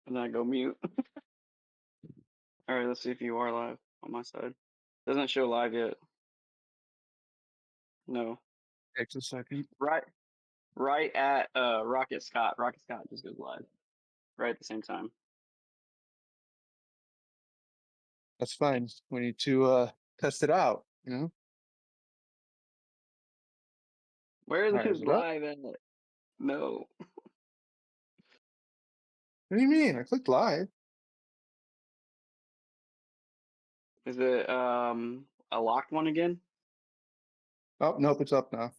And then I go mute. All right, let's see if you are live on my side. Doesn't show live yet. No. Takes a second. Right at Rocket Scott. Rocket Scott just goes live. Right at the same time. That's fine. We need to test it out, you know? Where is All right, this is it up? live at? No. What do you mean? I clicked live. Is it a locked one again? Oh, nope, it's up now.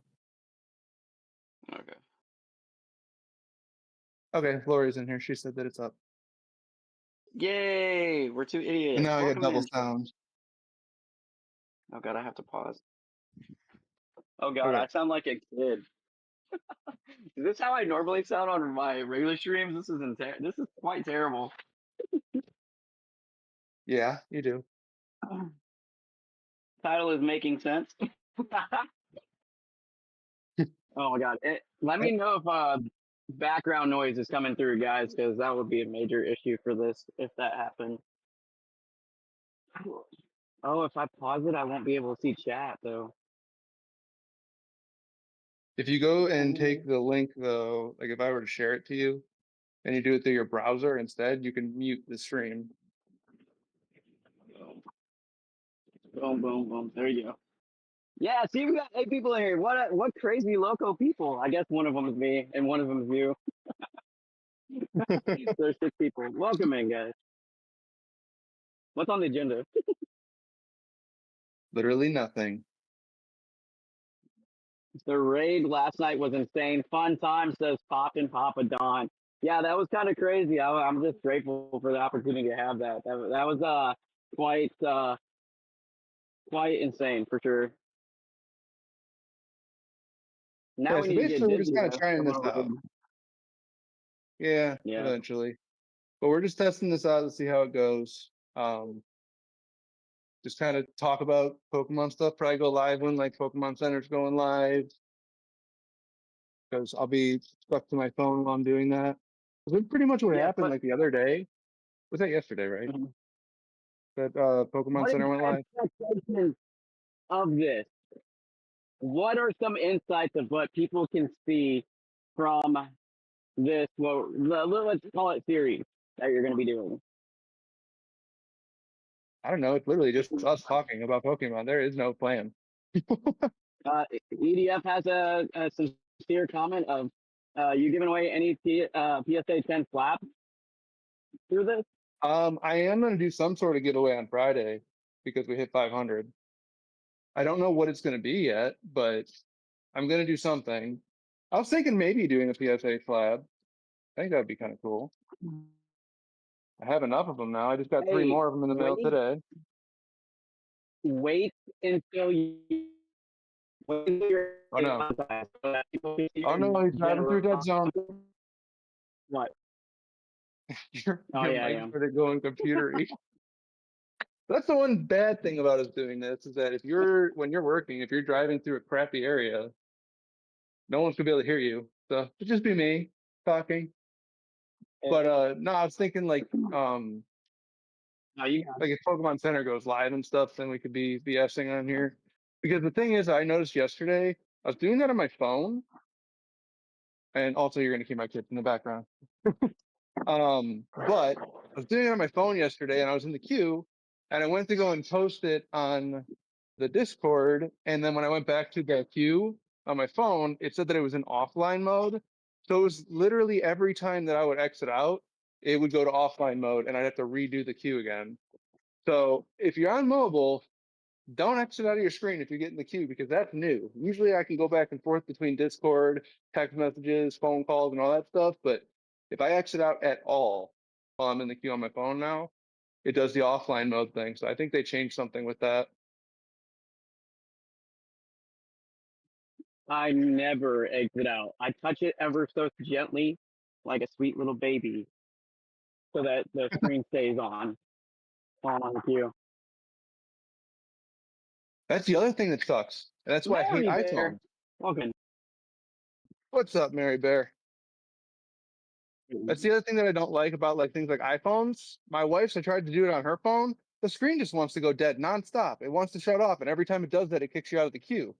Okay. Okay, Lori's in here. She said that it's up. Yay! We're two idiots. And now I got Welcome double in. sound. Oh god, I have to pause. Oh god, Okay. I sound like a kid. Is this how I normally sound on my regular streams? This is quite terrible. Yeah, you do. Title is making sense. Oh my god. Let me know if background noise is coming through, guys, because that would be a major issue for this if that happened. Oh, if I pause it, I won't be able to see chat though. If you go and take the link though, like if I were to share it to you and you do it through your browser instead, you can mute the stream. Boom, boom, boom. There you go. Yeah, see, we got 8 people in here. What crazy loco people? I guess one of them is me and one of them is you. There's 6 people. Welcome in, guys. What's on the agenda? Literally nothing. The raid last night was insane. Fun time, says Poppin' Papa Don. Yeah, that was kind of crazy. I'm just grateful for the opportunity to have that. That was quite insane for sure. Now Yeah, we so need to get basically we're just Dhibbsey kind of to trying come this on out. raid. Yeah, Yeah. eventually. But we're just testing this out to see how it goes. Just kind of talk about Pokemon stuff. Probably go live when like Pokemon Center's going live, because I'll be stuck to my phone while I'm doing that. That's pretty much what Yeah, happened but like the other day. Was that yesterday, right? That Pokemon what is Center went your live. expectations of this? What are some insights of what people can see from this? Well, let's call it series that you're going to be doing. I don't know. It's literally just us talking about Pokemon. There is no plan. EDF has a sincere comment of you giving away any PSA 10 slabs through this? I am gonna do some sort of giveaway on Friday because we hit 500. I don't know what it's gonna be yet, but I'm gonna do something. I was thinking maybe doing a PSA slab. I think that'd be kind of cool. I have enough of them now. I just got 3 more of them in the mail today. Wait until you. Oh no! Oh no! He's driving through dead zone. What? You're Yeah. started going computery. That's the one bad thing about us doing this is that when you're working, if you're driving through a crappy area, no one's gonna be able to hear you. So it'd just be me talking. But no, I was thinking like like if Pokemon Center goes live and stuff, then we could be BSing on here. Because the thing is, I noticed yesterday, I was doing that on my phone. And also you're gonna keep my kids in the background. But I was doing it on my phone yesterday and I was in the queue and I went to go and post it on the Discord. And then when I went back to the queue on my phone, it said that it was in offline mode. So it was literally every time that I would exit out, it would go to offline mode and I'd have to redo the queue again. So if you're on mobile, don't exit out of your screen if you get in the queue because that's new. Usually I can go back and forth between Discord, text messages, phone calls, and all that stuff. But if I exit out at all while I'm in the queue on my phone now, it does the offline mode thing. So I think they changed something with that. I never exit out. I touch it ever so gently, like a sweet little baby, so that the screen stays on the queue. That's the other thing that sucks. And that's why I hate iPhone. Welcome. What's up, Mary Bear? That's the other thing that I don't like about like things like iPhones. My wife's, I tried to do it on her phone. The screen just wants to go dead nonstop. It wants to shut off, and every time it does that, it kicks you out of the queue.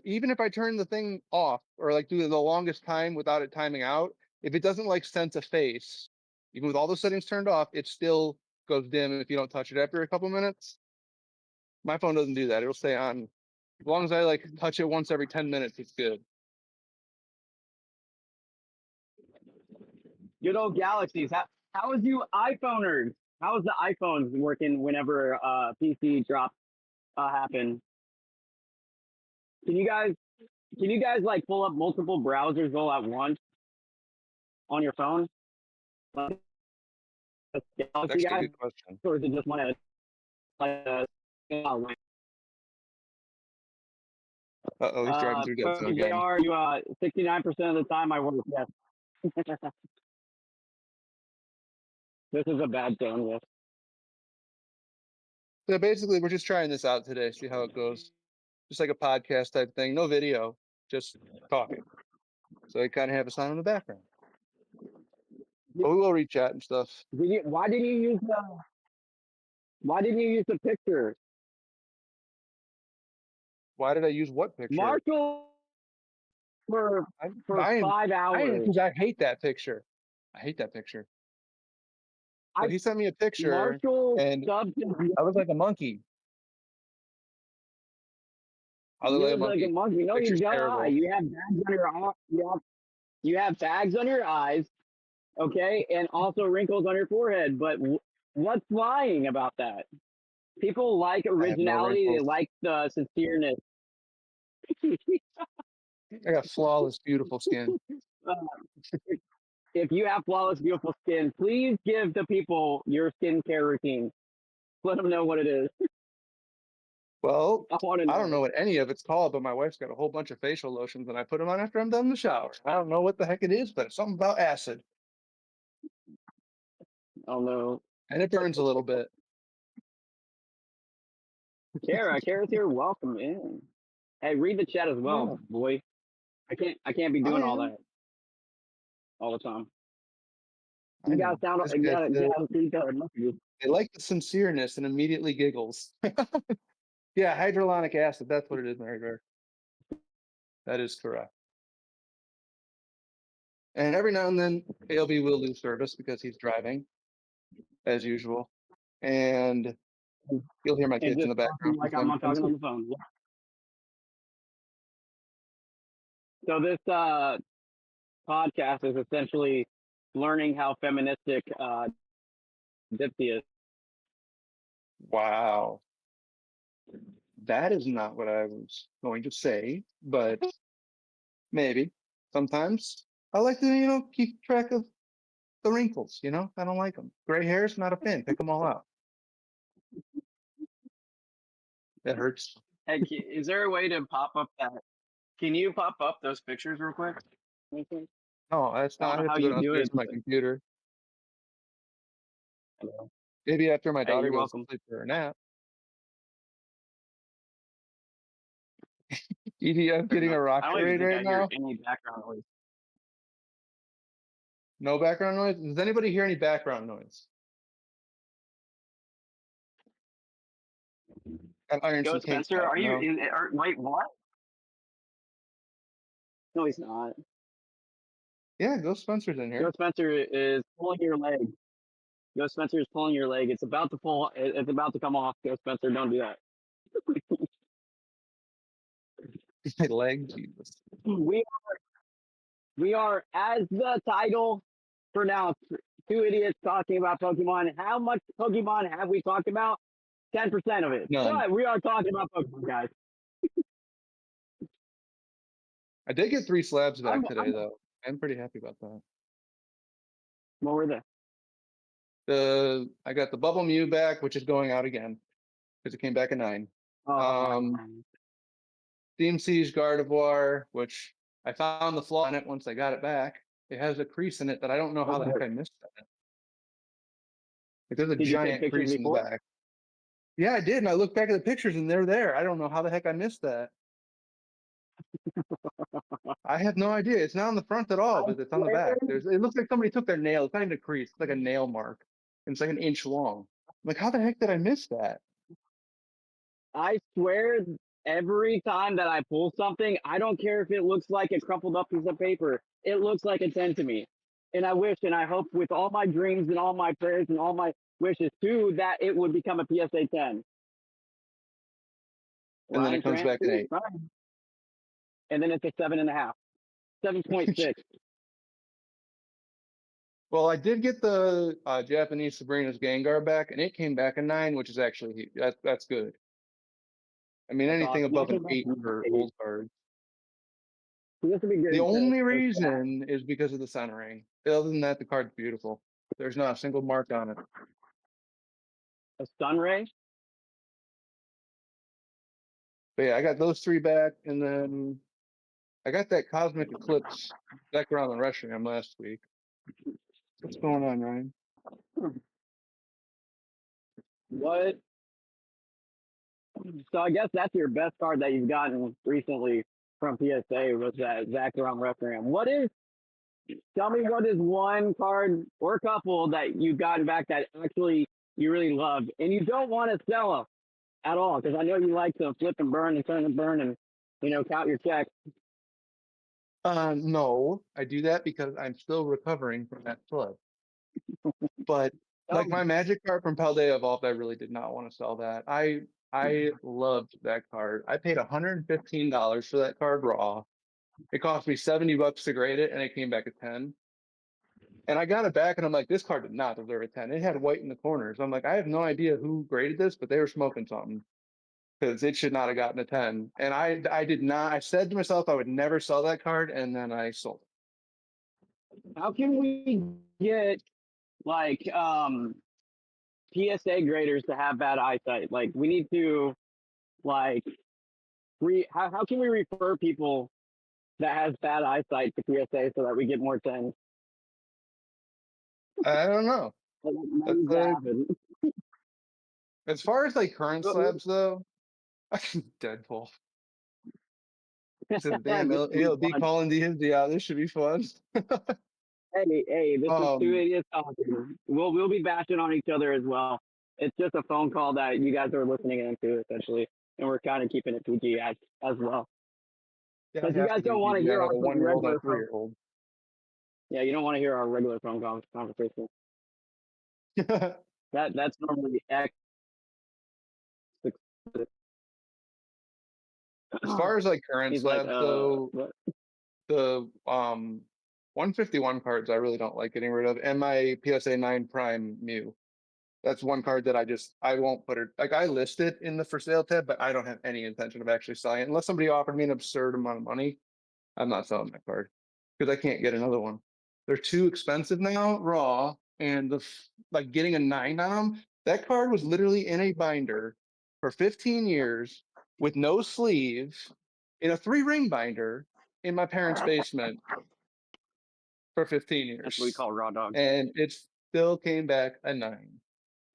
Even if I turn the thing off or like do the longest time without it timing out, if it doesn't like sense a face, even with all the settings turned off, it still goes dim if you don't touch it after a couple minutes. My phone doesn't do that. It'll stay on. As long as I like touch it once every 10 minutes, it's good. Good old galaxies. How is you iPhoners? How is the iPhones working whenever PC drops happen? Can you guys like pull up multiple browsers all at once on your phone? Like, Galaxy That's a guys, good question. or is it just one at like Uh-oh, he's driving through dead zone again. JR, you 69% of the time I work. Yes. This is a bad zone. Yes. So basically, we're just trying this out today, see how it goes. Just like a podcast type thing, no video, just talking. So you kind of have a sound in the background. But we will reach out and stuff. Why didn't you use the picture? Why did I use what picture? Marshall for 5 hours. Because I hate that picture. I hate that picture. But he sent me a picture, Marshall and I was like a monkey. I look like a monkey. No, you Picture's don't. terrible. You have bags under your eyes. You have bags under your eyes, okay, and also wrinkles on your forehead. But what's lying about that? People like originality. They like the sincereness. I got flawless, beautiful skin. If you have flawless, beautiful skin, please give the people your skincare routine. Let them know what it is. Well, I don't know what any of it's called, but my wife's got a whole bunch of facial lotions, and I put them on after I'm done in the shower. I don't know what the heck it is, but it's something about acid. Oh no. And it burns a little bit. Kara's here. Welcome in. Hey, read the chat as well, boy. I can't be doing all that all the time. You gotta sound. You gotta They like the sincereness and immediately giggles. Yeah, hydrolonic acid. That's what it is, Mary Bear. That is correct. And every now and then, ALB will lose service because he's driving, as usual. And you'll hear my kids in the background. Like I'm not talking on the phone. So this podcast is essentially learning how feministic Dhibbsey is. Wow. That is not what I was going to say, but maybe. Sometimes I like to, keep track of the wrinkles, I don't like them. Gray hairs, not a fan. Pick them all out. That hurts. Hey, is there a way to pop up that? Can you pop up those pictures real quick? No, that's not. I have to go downstairs to my computer. Hello. Maybe after my daughter goes to sleep for a nap. EDF getting a rock parade right now. Any background noise? No background noise. Does anybody hear any background noise? Go Spencer. Are you? Wait, what? No, he's not. Yeah, Ghost Spencer's in here. Ghost Spencer is pulling your leg. Ghost Spencer is pulling your leg. It's about to fall. It's about to come off. Ghost Spencer, don't do that. My leg, Jesus. We are, as the title pronounced, two idiots talking about Pokemon. How much Pokemon have we talked about? 10% of it. None. But we are talking about Pokemon, guys. I did get 3 slabs back today, though. I'm pretty happy about that. What were they? I got the Bubble Mew back, which is going out again because it came back at 9. Steam Siege Gardevoir, which I found the flaw in it once I got it back. It has a crease in it that I don't know how the heck I missed that. Like, there's a giant crease in the back. Yeah, I did, and I looked back at the pictures, and they're there. I don't know how the heck I missed that. I have no idea. It's not on the front at all, I but it's on the swear, back. It looks like somebody took their nail. It's not even a crease. It's like a nail mark. And it's like an inch long. I'm like, how the heck did I miss that? I swear, every time that I pull something, I don't care if it looks like a crumpled up piece of paper. It looks like a 10 to me. And I wish and I hope with all my dreams and all my prayers and all my wishes too that it would become a PSA 10. And then it Ryan comes Grant, back an 8. Ryan. And then it's a 7.5, 7.6. Well, I did get the Japanese Sabrina's Gengar back, and it came back a 9, which is actually that's good. I mean, That's anything awesome. above That's an 8 for old cards. This would be The good only to reason is because of the centering. Other than that, the card's beautiful. There's not a single mark on it. a Sunray. But yeah, I got those 3 back, and then I got that Cosmic Eclipse back around the restroom last week. What's going on, Ryan? What? So I guess that's your best card that you've gotten recently from PSA was that Zach around referendum. Tell me what is one card or couple that you've gotten back that actually you really love and you don't want to sell them at all because I know you like to flip and burn and turn and burn and count your checks. No, I do that because I'm still recovering from that flood. But Oh, like my Magic card from Paldea Evolved, I really did not want to sell that. I loved that card. I paid $115 for that card raw. It cost me $70 to grade it, and it came back a 10. And I got it back, and I'm like, this card did not deserve a 10. It had white in the corners. I'm like, I have no idea who graded this, but they were smoking something because it should not have gotten a 10. And I did not. I said to myself I would never sell that card, and then I sold how can we get like PSA graders to have bad eyesight? Like we need to like how can we refer people that has bad eyesight to PSA so that we get more 10s? it. I don't know. That's as far as like current slabs though. Deadpool. He said, "Damn, This will be it'll be fun. calling Dhibbsey out. This should be fun." Hey, this is two um, idiots talking. We'll be bashing on each other as well. It's just a phone call that you guys are listening into essentially, and we're kind of keeping it PG as well. yeah, I Because you have guys to be don't want to PG. I hear have our a 1-year-old and regular a phone. 3-year-old. Yeah, you don't want to hear our regular phone conversation. That's normally X. As far as like current He's like, slabs though, what? the 151 cards I really don't like getting rid of, and my PSA 9 Prime Mew. That's one card that I won't put it, like I list it in the for sale tab, but I don't have any intention of actually selling it unless somebody offered me an absurd amount of money. I'm not selling that card because I can't get another one. They're too expensive now, raw, and like getting a 9 on them. That card was literally in a binder for 15 years with no sleeve in a 3-ring binder in my parents' basement for 15 That's what we years, call raw dog. and it still came back a 9.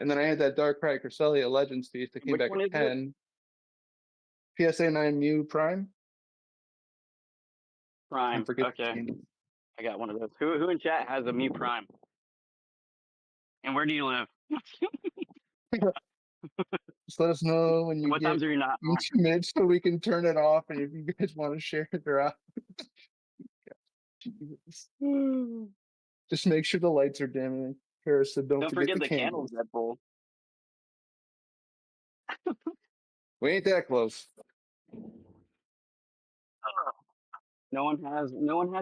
And then I had that Darkrai Cresselia Legends piece that came Which back one at is it? 10. PSA 9 Mew Prime. I Prime. forget the Okay, name. I got one of those. Who in chat has a Mew Prime? And where do you live? Just let us know when And you what get times are you not home? intimate so we can turn it off. And if you guys want to share it out, just make sure the lights are dim. And Paris said, "Don't Don't forget forget the the candles, candles." Deadpool. We ain't that close. No one has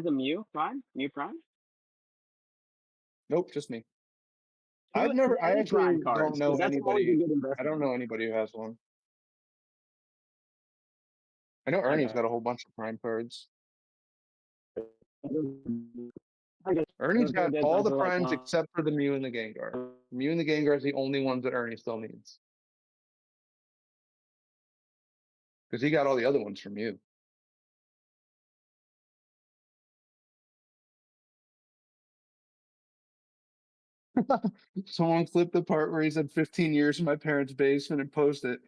a Mew Prime? Mew Prime? Nope, just me. Who has I any Prime actually don't cards? know Because that's always a anybody. good I don't investment. know anybody who has one. I know Ernie's Okay. got a whole bunch of prime cards. I guess Ernie's those got did all the for like primes except for the Mew and the Gengar. Mew and the Gengar is the only ones that Ernie still needs. Because he got all the other ones from you. Someone clipped the part where he said 15 years in my parents' basement and posted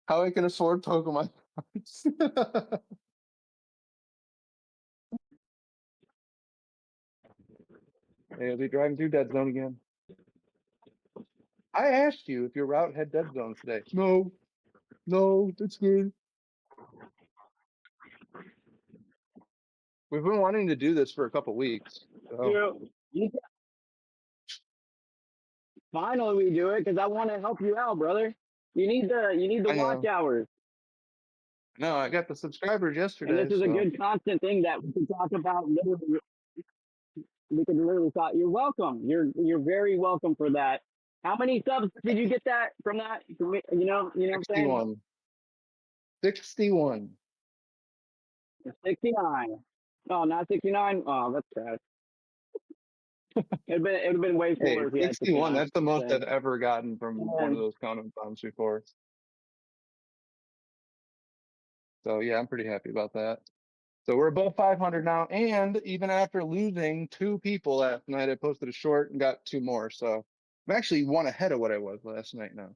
how I can afford Pokemon cards. They'll be driving through dead zone again. I asked you if your route had dead zones today. No, that's good. We've been wanting to do this for a couple weeks. So. Finally, we do it because I want to help you out, brother. You need the I watch know. hours, No, I got the subscribers and yesterday. this is a So good constant thing that we can talk about. Literally, we can literally talk. You're welcome. You're very welcome for that. How many subs did you get that from that? From me? You know what I'm saying? 61. 61. 69. Oh, not 69. Oh, that's trash. It'd have been way Hey, cooler if you had 61. 69. That's the most I've ever gotten from one of And those countdown bombs before. So yeah, I'm pretty happy about that. So we're above 500 now, and even after losing 2 people last night, I posted a short and got 2 more. So I'm actually 1 ahead of what I was last night now.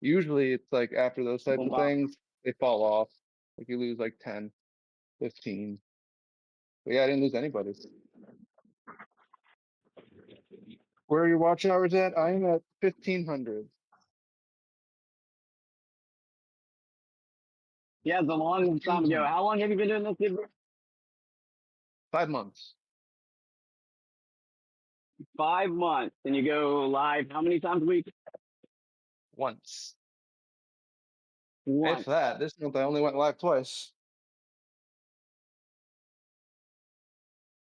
Usually it's like after those types of things, they fall off. Like you lose like 10, 15. But yeah, I didn't lose anybody. Where are your watch hours at? I am at 1,500. yeah, it's a long time ago. 1,500. How long have you been doing this? 5 months. 5 months, and you go live how many times a week? Once. Once. If that. This month I only went live twice.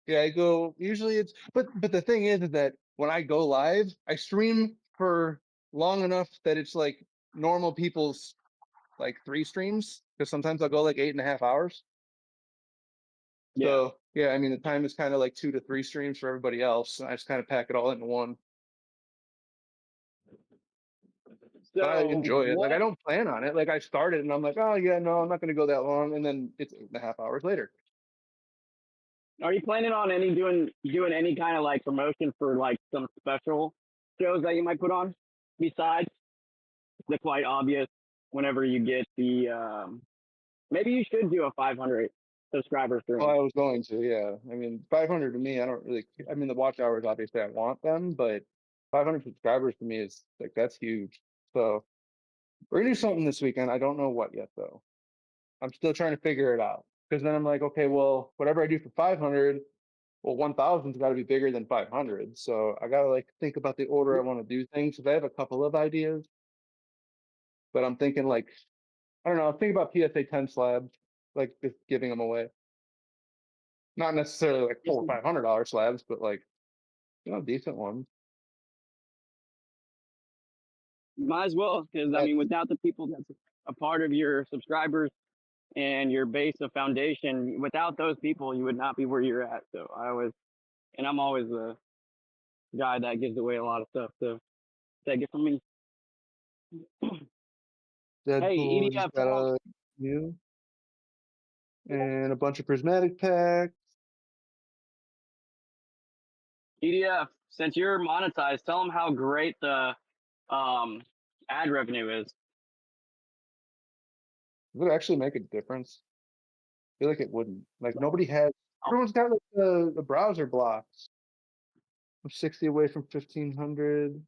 Yeah, I go usually it's but the thing is that when I go live, I stream for long enough that it's like normal people's like 3 streams, because sometimes I'll go like 8.5 hours. Yeah. So yeah, I mean the time is kind of like 2 to 3 streams for everybody else, and I just kind of pack it all into one. But I So enjoy it. Like I what don't plan on it. Like I started and I'm like, oh yeah, no, I'm not gonna go that long, and then it's 8.5 hours later. are you planning on doing any kind of like promotion for like some special shows that you might put on besides the quite obvious whenever you get the maybe you should do a 500 subscriber Oh, stream. I was going to, yeah. I mean, 500 to me, I don't really. I mean, the watch hours, obviously, I want them, but 500 subscribers to me is like that's huge. So we're gonna do something this weekend. I don't know what yet, though. I'm still trying to figure it out, because then I'm like, okay, well, whatever I do for 500, well, 1,000's got to be bigger than 500. So I gotta like think about the order I want to do things. Because I have a couple of ideas, but I'm thinking like, I don't know. I'm thinking about PSA 10 slabs, like just giving them away. Not necessarily like $400 or $500 slabs, but like decent ones. Might as well, because I That, mean, without the people that's a part of your subscribers and your base of foundation, without those people, you would not be where you're at. So I'm always the guy that gives away a lot of stuff. So take it from me. Hey, Deadpool EDF, just got a new and a bunch of prismatic packs. EDF, since you're monetized, tell them how great the ad revenue is. Does it actually make a difference? I feel like it wouldn't. Like nobody has. Oh, Everyone's got like the browser blocks. I'm 60 away from 1,500.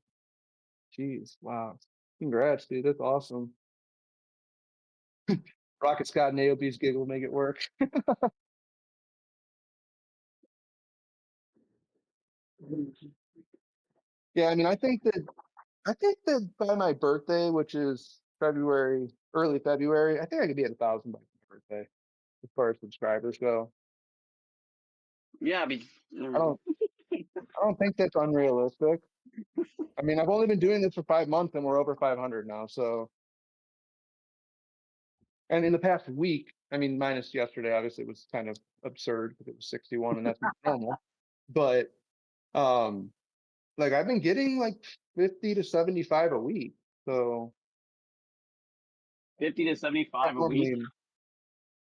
Jeez, wow. Congrats, dude. That's awesome. Rocket Scott and AOB's gig will make it work. Yeah, I mean, I think that by my birthday, which is February, early February, I think I could be at 1,000 by my birthday as far as subscribers go. yeah, I don't I don't think that's unrealistic. I mean, I've only been doing this for 5 months and we're over 500 now. So, and in the past week, I mean, minus yesterday, obviously it was kind of absurd because it was 61 and that's not normal. But um, like I've been getting like 50 to 75 a week. So 50 to 75 a week.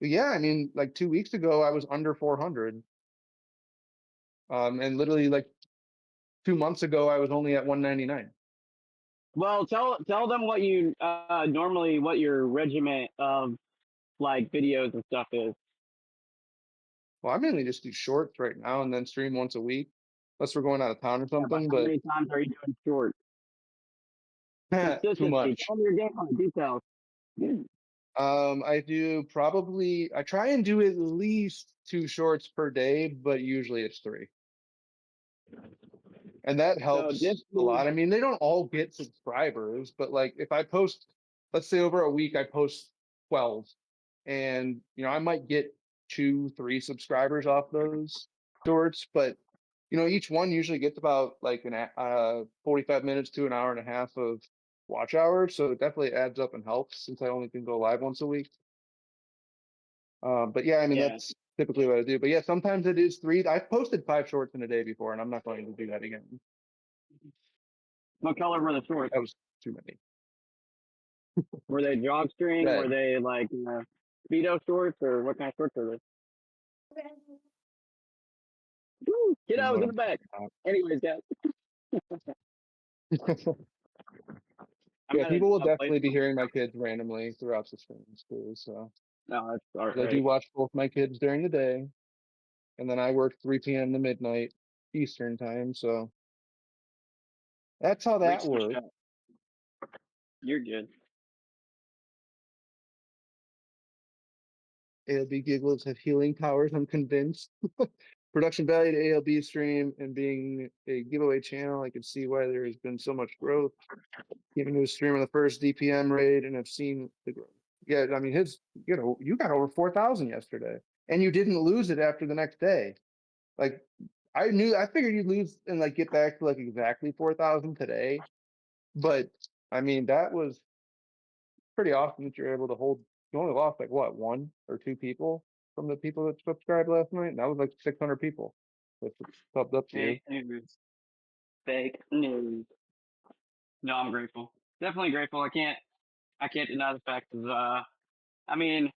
yeah, I mean, like 2 weeks ago I was under 400. And literally like 2 months ago I was only at 199. Well, tell them what you normally what your regiment of like videos and stuff is. Well, I mainly just do shorts right now and then stream once a week. unless we're going out of town or Yeah, but something. how But many times are you doing shorts? too Consistency. much. Tell me your game on the details. I do probably, I try and do at least 2 shorts per day, but usually it's 3. And that So helps a Dhibbsey, lot. I mean, they don't all get subscribers, but like if I post, let's say over a week, I post 12 and, I might get 2, 3 subscribers off those shorts, but each one usually gets about like 45 minutes to an hour and a half of watch hours. So it definitely adds up and helps since I only can go live once a week. But yeah, I mean, yeah. that's typically what I do. But yeah, sometimes it is 3. I've posted 5 shorts in a day before, and I'm not going to do that again. What color were the shorts? That was too many. Were they jog string? Were Red. they like speedo shorts, or what kind of shorts are they? Woo, kiddos in the back. Anyways, guys, I'm Yeah, at people will a place. definitely be hearing my kids randomly throughout the streams too. So No, that's all 'cause I do right. watch both my kids during the day, and then I work 3 p.m. to midnight Eastern time. So that's how that Reach the works. shot. You're good. ALB giggles have healing powers, I'm convinced. Production value to ALB stream and being a giveaway channel, I can see why there has been so much growth. Even to a stream on the first DPM raid, and I've seen the growth. Yeah, I mean, you got over 4,000 yesterday, and you didn't lose it after the next day. Like, I figured you'd lose and like get back to like exactly 4,000 today, but I mean, that was pretty awesome that you're able to hold. You only lost like what, 1 or 2 people from the people that subscribed last night, and that was like 600 people that subbed up to you. Fake news. Fake news. No, I'm grateful. Definitely grateful. I can't deny the fact of I mean,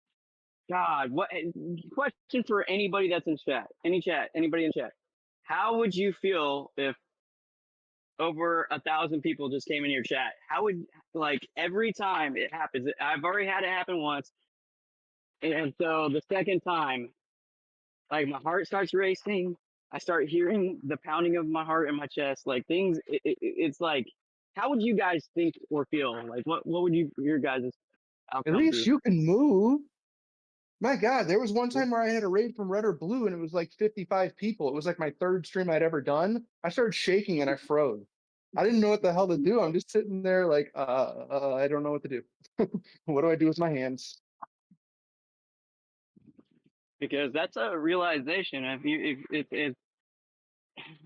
God, what question for anybody that's in chat, anybody in chat. How would you feel if over 1,000 people just came in your chat? How would, like, every time it happens, I've already had it happen once, and so the second time, like, my heart starts racing. I start hearing the pounding of my heart in my chest. Like, things, it's like, how would you guys think or feel? Like, what would your guys' At outcome least be? you can move. My God, there was one time where I had a raid from red or blue and it was like 55 people. It was like my 3rd stream I'd ever done. I started shaking and I froze. I didn't know what the hell to do. I'm just sitting there like, I don't know what to do. What do I do with my hands? Because that's a realization. If you, if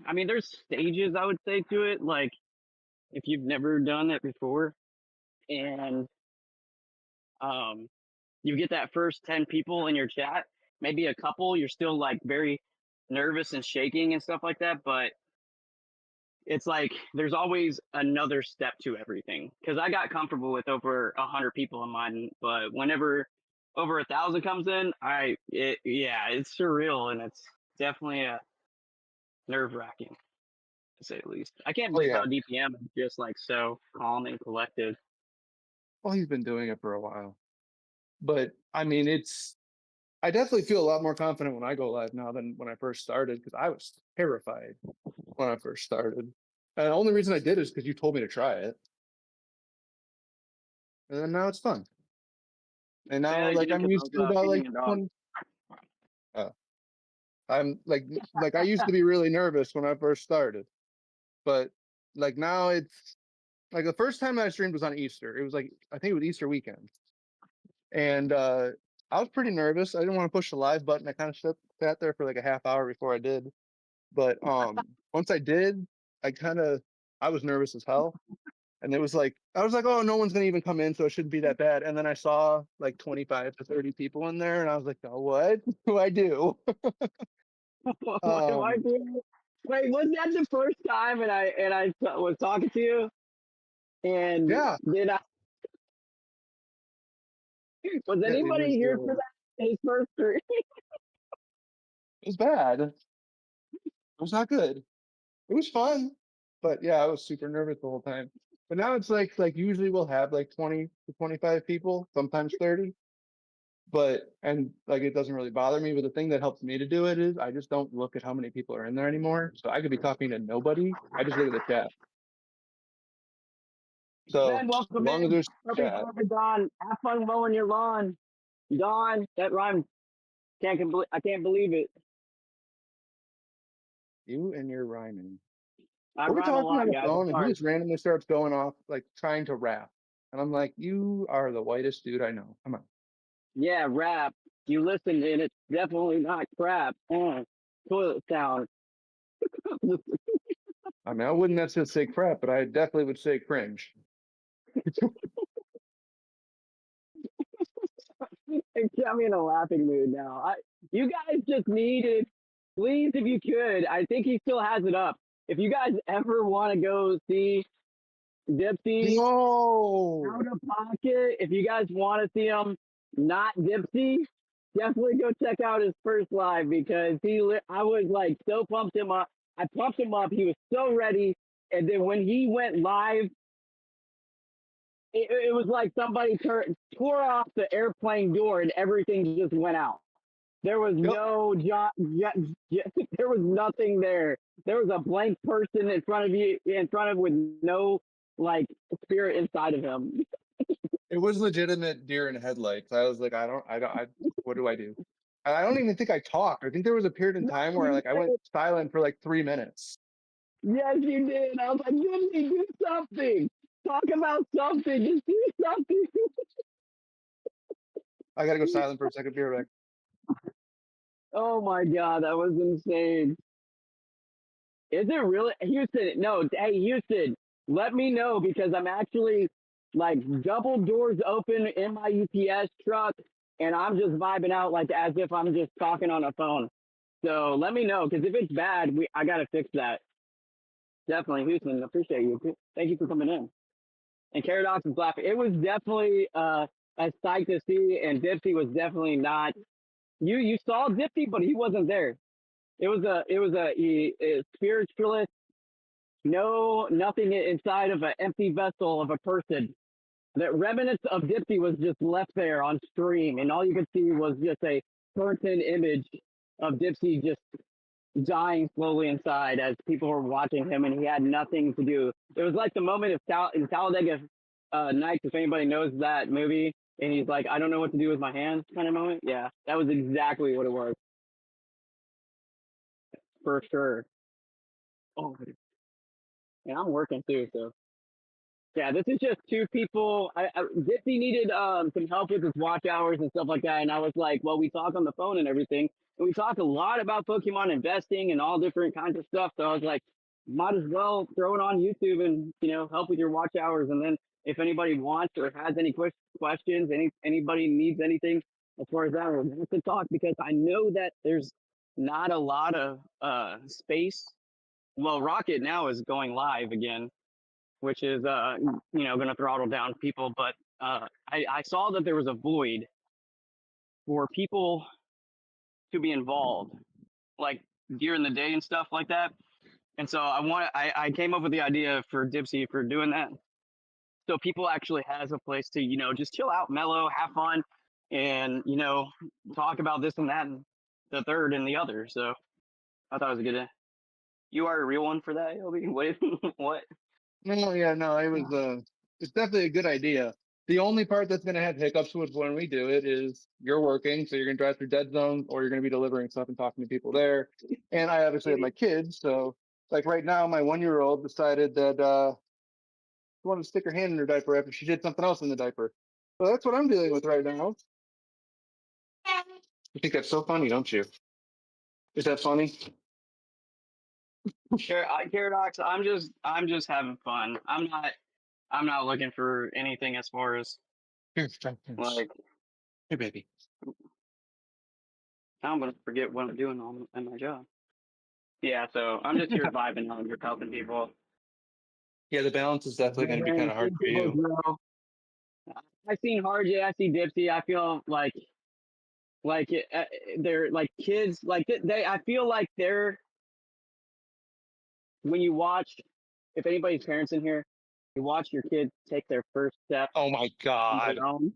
I mean, there's stages I would say to it. Like, if you've never done it before, and you get that first 10 people in your chat, maybe a couple, you're still like very nervous and shaking and stuff like that. But it's like there's always another step to everything. Because I got comfortable with over 100 people in mine, but whenever over 1,000 comes in, yeah, it's surreal, and it's definitely a nerve wracking to say the least. I can't Oh believe yeah. how DPM is just like so calm and collected. Well, he's been doing it for a while. But I mean, I definitely feel a lot more confident when I go live now than when I first started because I was terrified when I first started. And the only reason I did is because you told me to try it. And then now it's fun. And Say now that like again, I'm because I used was to about feeding like a dog. 20. I'm like I used to be really nervous when I first started. But like now it's like the first time I streamed was on Easter. It was like I think it was Easter weekend. And I was pretty nervous. I didn't want to push the live button. I kind of sat there for like a half hour before I did. But once I did, I was nervous as hell. And it was like I was like, oh, no one's gonna even come in, so it shouldn't be that bad. And then I saw like 25 to 30 people in there, and I was like, oh, what do I do? What do I do? Wait, was that the first time? And I was talking to you, and Yeah, did I? Was yeah, anybody here for that? His first three? it was bad. It was not good. It was fun, but yeah, I was super nervous the whole time. But now it's like usually we'll have like 20 to 25 people, sometimes 30. and like it doesn't really bother me. But the thing that helps me to do it is I just don't look at how many people are in there anymore. So I could be talking to nobody. I just look at the chat. So Ben, as welcome long as in. there's Happy chat, birthday, Don. Have fun mowing your lawn. Don, that rhyme. I can't believe it. you and your rhyming. I We're rhyme a talking on lot, the guys. I'm phone and he sorry. just randomly starts going off like trying to rap. And I'm like, you are the whitest dude I know. Come on. Yeah, rap. You listen, and it's definitely not crap. Toilet sound. I mean, I wouldn't necessarily say crap, but I definitely would say cringe. It got me in a laughing mood now. You guys just needed, please, if you could. I think he still has it up. If you guys ever want to go see Dhibbsey No. out of pocket, if you guys want to see him not Dhibbsey, definitely go check out his first live because I was like so pumped him up. I pumped him up. He was so ready. And then when he went live, it was like somebody tore off the airplane door and everything just went out. There was Yep. no there was nothing there. There was a blank person in front of you, with no like spirit inside of him. It was legitimate deer in headlights. I was like, what do I do? And I don't even think I talked. I think there was a period in No, time where you like I went did. silent for like 3 minutes. Yes, you did. I was like, Jimmy, do something. Talk about something. Just do something. I gotta go silent for a second. Be right back. Oh my god, that was insane. Is it really Houston? No, hey Houston, let me know because I'm actually like double doors open in my UPS truck and I'm just vibing out like as if I'm just talking on a phone. So let me know because if it's bad, I gotta fix that. Definitely, Houston, appreciate you. Thank you for coming in. And Caradox is laughing. It was definitely a sight to see, and Dhibbsey was definitely not. You saw Dhibbsey, but he wasn't there. It was a spiritualist. No, nothing inside of an empty vessel of a person. That remnants of Dhibbsey was just left there on stream, and all you could see was just a burnt-in image of Dhibbsey just dying slowly inside as people were watching him, and he had nothing to do. It was like the moment of in Talladega Nights, if anybody knows that movie, and he's like, "I don't know what to do with my hands," kind of moment. Yeah, that was exactly what it was for sure. Oh, and I'm working too, so yeah, this is just two people. Dipsy needed some help with his watch hours and stuff like that, and I was like, well, we talk on the phone and everything, and we talked a lot about Pokemon investing and all different kinds of stuff. So I was like, might as well throw it on YouTube and help with your watch hours. And then if anybody wants or has any questions, anybody needs anything as far as that, we're going to talk because I know that there's not a lot of space. Well, Rocket now is going live again, which is going to throttle down people. But I saw that there was a void for people to be involved, like during the day and stuff like that. And so I came up with the idea for Dhibbsey for doing that, so people actually has a place to just chill out, mellow, have fun, and talk about this and that and the third and the other. So I thought it was a good. You are a real one for that, Obi. Wait, what? No, yeah, no, it's definitely a good idea. The only part that's gonna have hiccups with when we do it is you're working, so you're gonna drive through dead zone, or you're gonna be delivering stuff and talking to people there. And I obviously have my kids, so like right now, my 1-year-old decided that she wanted to stick her hand in her diaper after she did something else in the diaper. So that's what I'm dealing with right now. You think that's so funny, don't you? Is that funny? Paradox. I'm just having fun. I'm not looking for anything as far as Here, try this. like Here, baby. I'm gonna forget what I'm doing on in my job. Yeah, so I'm just here vibing out, just helping people. Yeah, the balance is definitely going to be kind of hard for People you. grow. I seen Hard J, I see Dipsy. I feel like they're like kids. Like they, I feel like they're when you watch. If anybody's parents in here, you watch your kids take their first step Oh my on God. their own.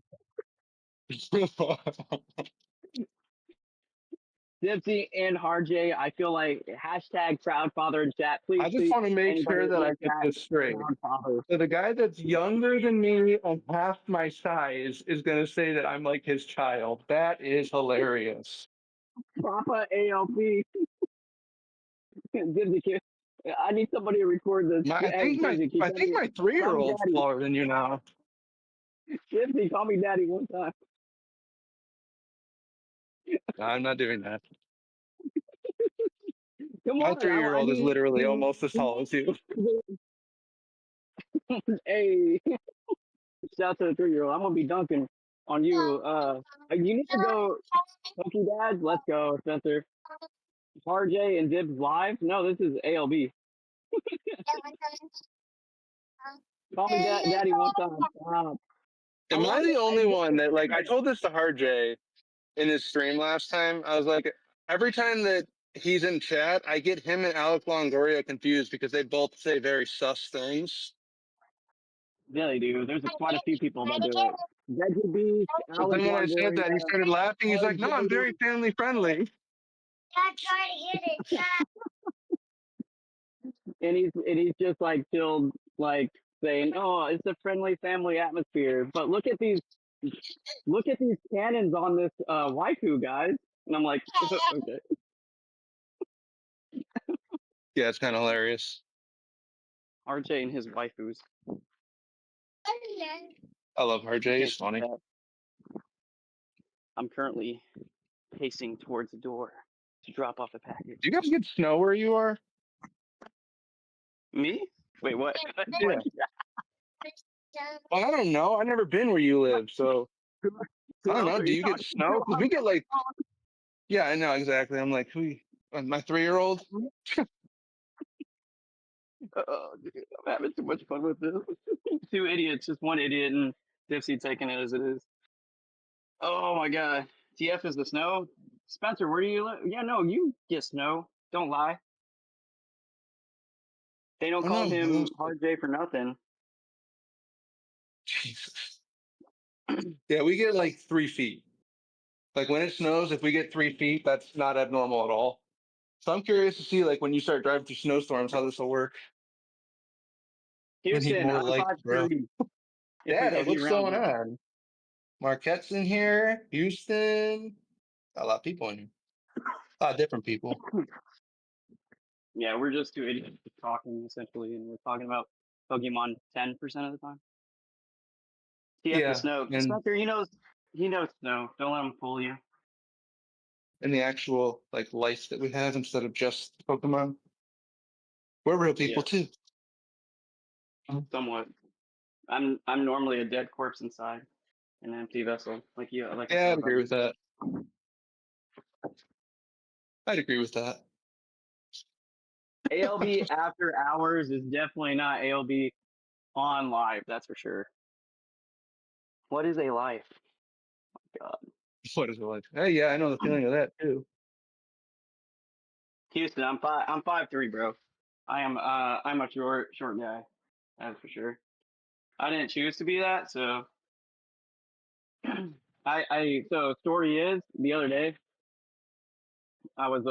Dipsy and RJ, I feel like hashtag proud father in chat. Please, I just please, want to make anybody sure that in I the get chat, this straight. proud father. So the guy that's younger than me and half my size is going to say that I'm like his child. That is hilarious. Papa ALP. Dipsy, I need somebody to record this. My, I Hey, think my Dipsy, can you I think my call me 3-year-old's daddy? smaller than you now. Dipsy, call me daddy one time. No, I'm not doing that. Come My on, I 3-year-old is need literally almost as tall as you. hey, shout out to the 3-year-old. I'm gonna be dunking on you. You need to go, Pokey Dad. Let's go, Spencer. RJ and Dibs live. No, this is ALB. Call me daddy one time. I Am I love the it. only one that like I told this to Hard J in his stream last time? I was like, every time that he's in chat, I get him and Alec Longoria confused because they both say very sus things. Yeah, they do. There's quite a few people that do it. Veggie Beast, But Alec then when I said Longoria, that, he started laughing. He's like, "No, I'm RJ. very family friendly." And he's just like chilled, like saying, "Oh, it's a friendly family atmosphere." But look at these cannons on this waifu, guys. And I'm like, okay. Yeah, it's kind of hilarious. RJ and his waifus. I love RJ. He's funny. I'm currently pacing towards the door to drop off a package. Do you guys get snow where you are? Me? Wait, what? Yeah. Well, I don't know. I've never been where you live, so I Who don't else know. are Do you you get talking snow? to? Because we get like, yeah, I know exactly. I'm like, my 3-year-old. Oh, dude, I'm having too much fun with this. Two idiots, just one idiot, and Dipsy taking it as it is. Oh my god. TF is the snow? Spencer, where do you live? Yeah, no, you get snow. Don't lie. They don't Oh call no, him Hard J for nothing. Jesus. Yeah, we get like 3 feet. Like when it snows, if we get 3 feet, that's not abnormal at all. So I'm curious to see, like, when you start driving through snowstorms, how this will work. We need Houston, more I'm lights, bro. 5'3". Data, If you what's round going up. on? Marquette's in here. Houston. A lot of people in here. A lot of different people. Yeah, we're just two idiots talking essentially, and we're talking about Pokemon 10% of the time. TF the Yeah, snow. and Spencer, he knows snow. Don't let him fool you. the actual like life that we have instead of just Pokemon. We're real people Yeah, too. somewhat. I'm normally a dead corpse inside an empty vessel, like you, like I Yeah, said I'd about agree you. with that. I'd agree with that. ALB after hours is definitely not ALB on live. That's for sure. What is a life? God, What is it like? Hey, yeah, I know the feeling of that too. Houston, I'm 5'3", bro. I'm a short guy. That's for sure. I didn't choose to be that, so so story is the other day I was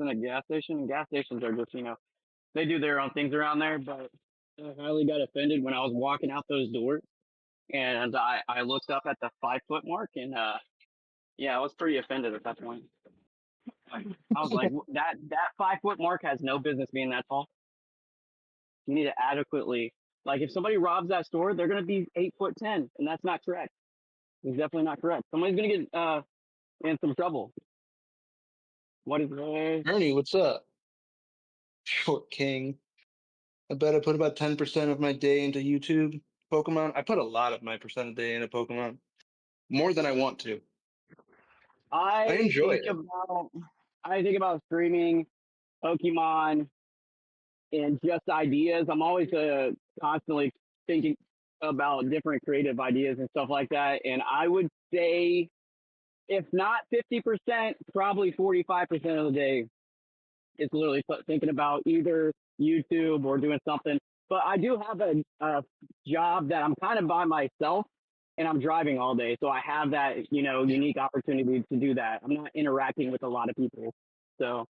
in a gas station. And gas stations are just they do their own things around there, but I highly got offended when I was walking out those doors and I looked up at the 5 foot mark and yeah, I was pretty offended at that point. I was like, that 5 foot mark has no business being that tall. You need to adequately, like, if somebody robs that store, they're gonna be 8'10", and that's not correct. It's definitely not correct. Somebody's gonna get in some trouble. What is there? Ernie, what's up? Short King. I bet I put about 10% of my day into YouTube Pokemon. I put a lot of my percent of day into Pokemon. More than I want to. I I enjoy think it. about I think about streaming Pokemon and just ideas. I'm always constantly thinking about different creative ideas and stuff like that. And I would say, if not 50%, probably 45% of the day is literally thinking about either YouTube or doing something. But I do have a job that I'm kind of by myself, and I'm driving all day, so I have that unique opportunity to do that. I'm not interacting with a lot of people, so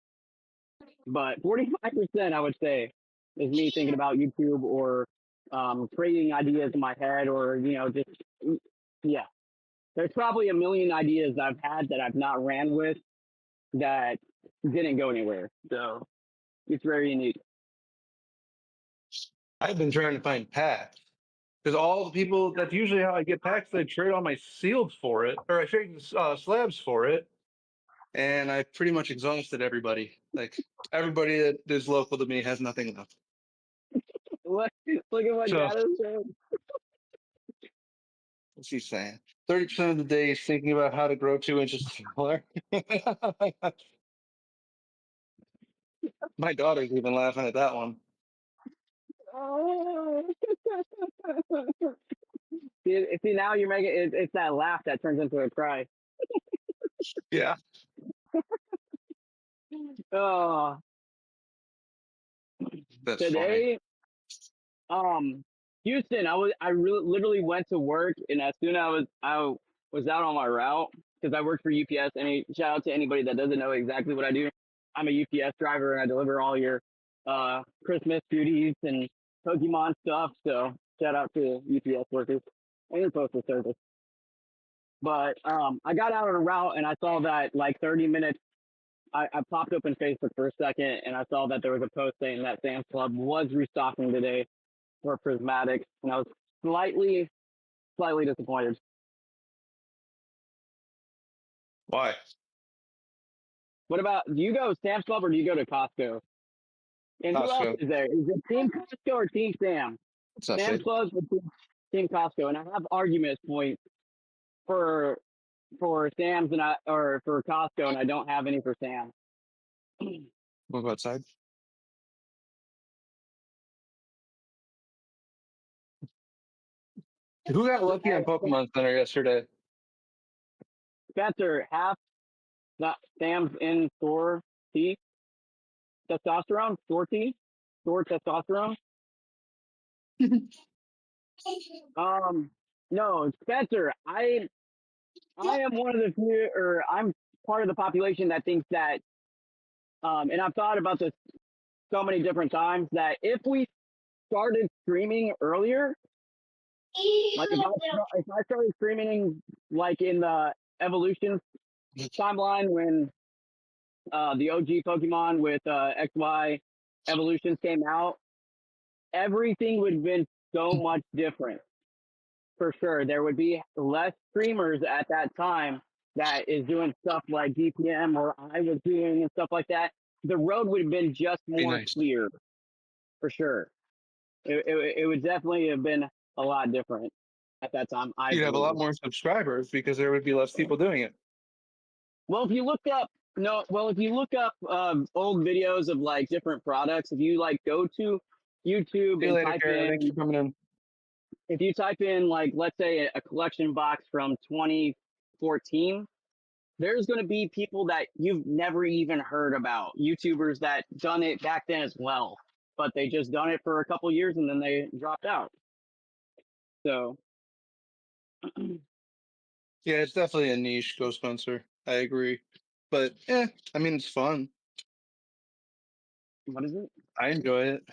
but 45% I would say is me thinking about YouTube or creating ideas in my head or just yeah. There's probably a million ideas I've had that I've not ran with that didn't go anywhere. So it's very unique. I've been trying to find packs because all the people, that's usually how I get packs. I trade all my sealed for it, or I trade slabs for it, and I pretty much exhausted everybody. Like everybody that is local to me has nothing left. Look, look at what So data said. what's he saying? 30% of the day is thinking about how to grow 2 inches taller. My daughter's even laughing at that one. Oh. See, now you're making it's that laugh that turns into a cry. Yeah, Oh, that's funny. today, Houston, literally went to work, and as soon as I was out on my route because I work for UPS. Shout out to anybody that doesn't know exactly what I do. I'm a UPS driver, and I deliver all your Christmas goodies and Pokemon stuff. So shout out to UPS workers and your postal service. But I got out on a route and I saw that like 30 minutes. I popped open Facebook for a second and I saw that there was a post saying that Sam's Club was restocking today for prismatics, and I was slightly disappointed. Why? What about, do you go Sam's Club or do you go to Costco? And who else Costco. is there? Is it Team Costco or Team Sam? It's not Sam's big. Club or Team Costco? And I have argument points for Sam's or for Costco, and I don't have any for Sam. We'll go outside. Who got lucky on Pokemon Center yesterday? Spencer, half that Sam's in store T testosterone, store T, store testosterone. Um, no, Spencer, I am one of the few, or I'm part of the population that thinks that, and I've thought about this so many different times, that if we started streaming earlier, like if I started streaming like in the evolution timeline when the OG Pokemon with XY evolutions came out, everything would have been so much different. For sure, there would be less streamers at that time that is doing stuff like DPM or I was doing and stuff like that. The road would have been just Be more nice. clear, for sure. It would definitely have been a lot different at that time, I You'd have a lot believe. more subscribers because there would be less people doing it. Well, if you look up, no, well, if you look up old videos of like different products, if you like go to YouTube See you and later, type Kara. Thanks for in, coming in. if you type in like, let's say a collection box from 2014, there's going to be people that you've never even heard about, YouTubers that done it back then as well, but they just done it for a couple years and then they dropped out. So Yeah, it's definitely a niche, Go Spencer. I agree. But yeah, I mean, it's fun. what is it? I enjoy it.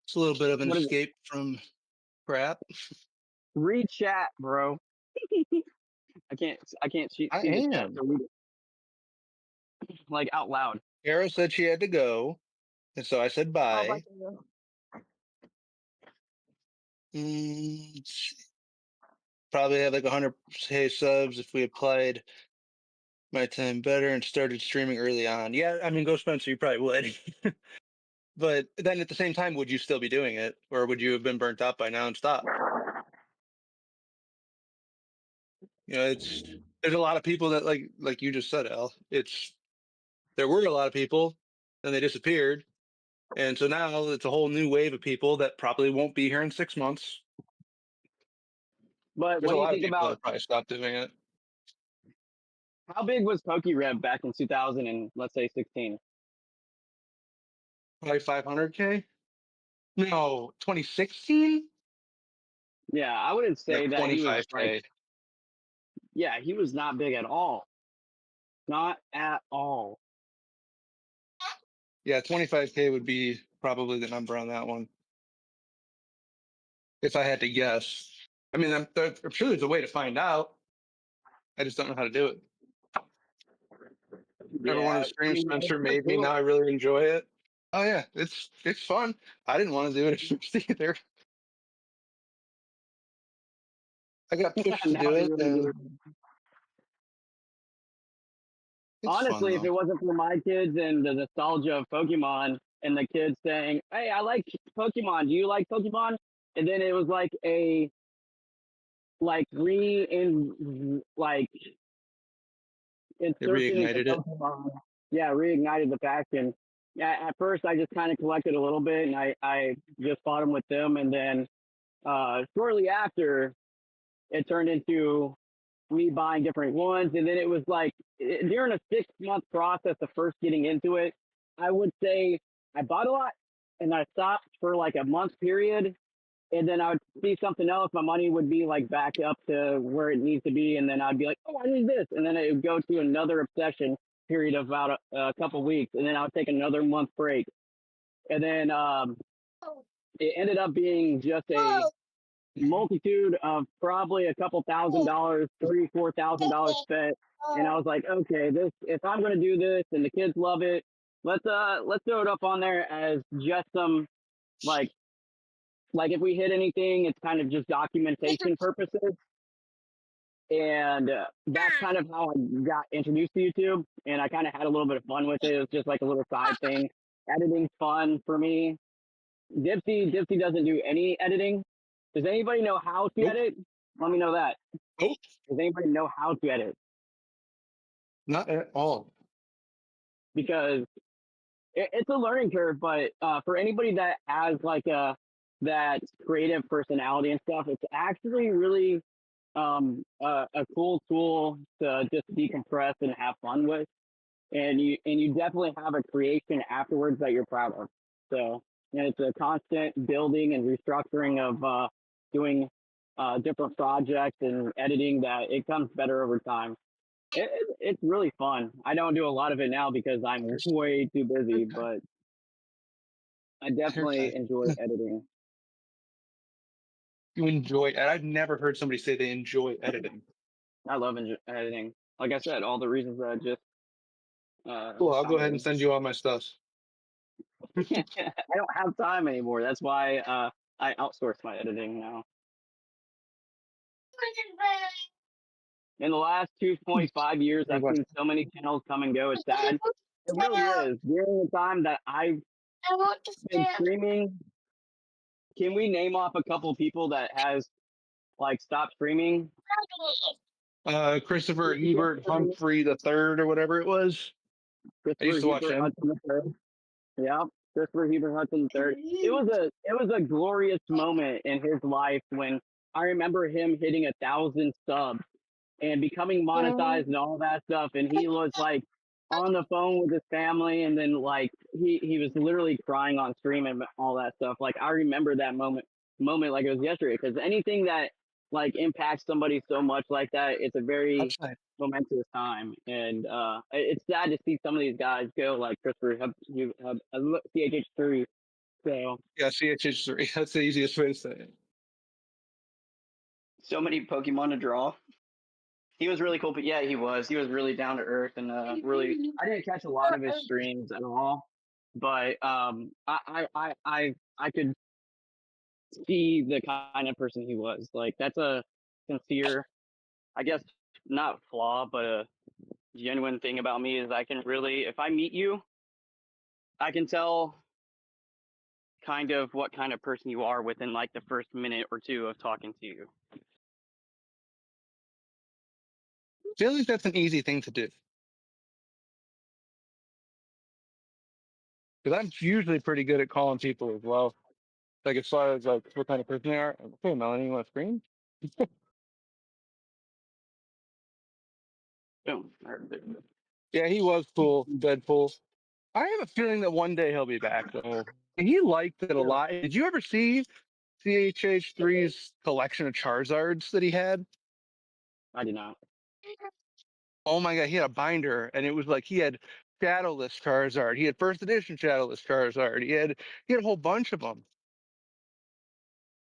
It's a little bit of an What is it? escape from crap. Read chat, bro. I can't see I the chat am. to read it like out loud. Kara said she had to go, and so I said Oh, but bye. Let's see. Probably have like 100K subs if we applied my time better and started streaming early on. Yeah, I mean, Go Spencer, you probably would. But then at the same time, would you still be doing it, or would you have been burnt out by now and stopped? It's there's a lot of people that like you just said, Al. There were a lot of people, then they disappeared, and so now it's a whole new wave of people that probably won't be here in 6 months. But There's what a do you lot of think people about that probably stopped doing it. how big was PokeRev back in 2000 and let's say 16? Probably 500K. No, 2016. Yeah, I wouldn't Like say that he was like 25K. Yeah, he was not big at all. Not at all. Yeah, 25K would be probably the number on that one. If I had to guess. I mean, I'm sure there's a way to find out. I just don't know how to do it. Never wanted Yeah, to I stream. mean, it's Spencer pretty made me. Now cool. I really enjoy it. Oh yeah, it's fun. I didn't want to do it at first either. I got pushed to Now do you it, really and do. it's fun Honestly, if it though. wasn't for my kids and the nostalgia of Pokemon and the kids saying, "Hey, I like Pokemon. Do you like Pokemon?" And then it was like a like It insertion into reignited it. Pokemon. Yeah, reignited the passion. Yeah, at first I just kind of collected a little bit and I just fought them with them, and then shortly after it turned into me buying different ones, and then it was like during a 6 month process of first getting into it, I would say I bought a lot and I stopped for like a month period, and then I would see something else. My money would be like back up to where it needs to be, and then I'd be like, oh, I need this, and then it would go to another obsession period of about a couple weeks, and then I would take another month break, and then it ended up being just a multitude of probably a couple $1,000, $3,000, $4,000 spent. And I was like, okay, this if I'm gonna do this and the kids love it, let's throw it up on there as just some like if we hit anything, it's kind of just documentation purposes. And that's kind of how I got introduced to YouTube. And I kind of had a little bit of fun with it. It was just like a little side thing. Editing's fun for me. Dipsey doesn't do any editing. Does anybody know how to Nope. edit? Let me know that. Nope. Does anybody know how to edit? Not at all. Because it's a learning curve, but for anybody that has like that creative personality and stuff, it's actually really a cool tool to just decompress and have fun with. And you definitely have a creation afterwards that you're proud of. So and it's a constant building and restructuring of doing different projects and editing that it comes better over time. It's really fun. I don't do a lot of it now because I'm way too busy, Haircut. but I definitely Haircut. enjoy editing. You enjoy it. I've never heard somebody say they enjoy editing. I love editing. Like I said, all the reasons that I just Cool. I'll go ahead and commented. send you all my stuff. I don't have time anymore. That's why I outsource my editing now. In the last 2.5 years, Big I've question. seen so many channels come and go. It's sad. It really is. During the time that I've been streaming, can we name off a couple people that has like stopped streaming? Christopher Ebert Humphrey the Third or whatever it was. I used Christopher to watch Hebert him. Hudson the third. Yeah, Christopher Hebert Hudson the third. It was a glorious moment in his life when I remember him hitting 1,000 subs and becoming monetized and all that stuff. And he was like on the phone with his family, and then like he was literally crying on stream and all that stuff. Like I remember that moment like it was yesterday, because anything that like impacts somebody so much like that, it's a very Outside. momentous time. And it's sad to see some of these guys go, like Christopher CHH3. So Yeah, CHH3. That's the easiest way to say it. so many Pokemon to draw. He was really cool, but yeah, he was really down to earth and really. I didn't catch a lot of his streams at all, but I could see the kind of person he was. Like that's a sincere, I guess, not flaw, but a genuine thing about me is I can really, if I meet you, I can tell kind of what kind of person you are within like the first minute or two of talking to you. I feel like that's an easy thing to do. Because I'm usually pretty good at calling people as well. Like as far as like what kind of person they are. Okay, Melanie, you want to scream? Boom. Yeah, he was cool, Deadpool. I have a feeling that one day he'll be back though. He liked it a lot. Did you ever see CHH3's collection of Charizards that he had? I did not. Oh my god, he had a binder, and it was like he had Shadowless Charizard, he had first edition Shadowless Charizard, he had a whole bunch of them.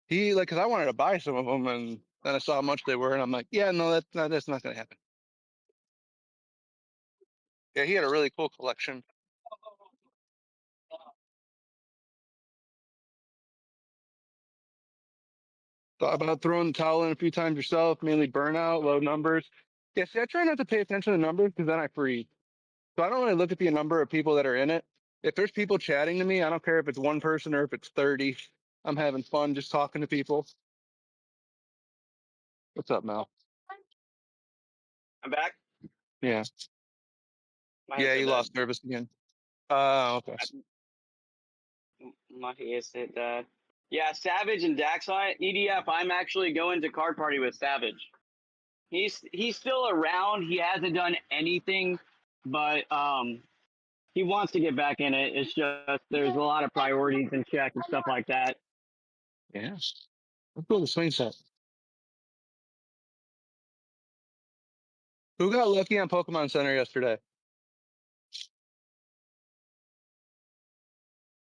He like because I wanted to buy some of them, and then I saw how much they were, and I'm like, yeah, no, that's not gonna happen. Yeah, he had a really cool collection. Thought about throwing the towel in a few times yourself, mainly burnout, low numbers. Yeah, see, I try not to pay attention to numbers because then I freeze. So I don't really look at the number of people that are in it. If there's people chatting to me, I don't care if it's one person or if it's 30. I'm having fun just talking to people. What's up, Mel? I'm back. Yeah. My Yeah, headset you died. lost service again. Okay. My headset died. Yeah, Savage and Daxline EDF. I'm actually going to card party with Savage. He's still around. He hasn't done anything, but he wants to get back in it. It's just there's a lot of priorities in check and stuff like that. Yeah. Let's go to the swing set. Who got lucky on Pokemon Center yesterday?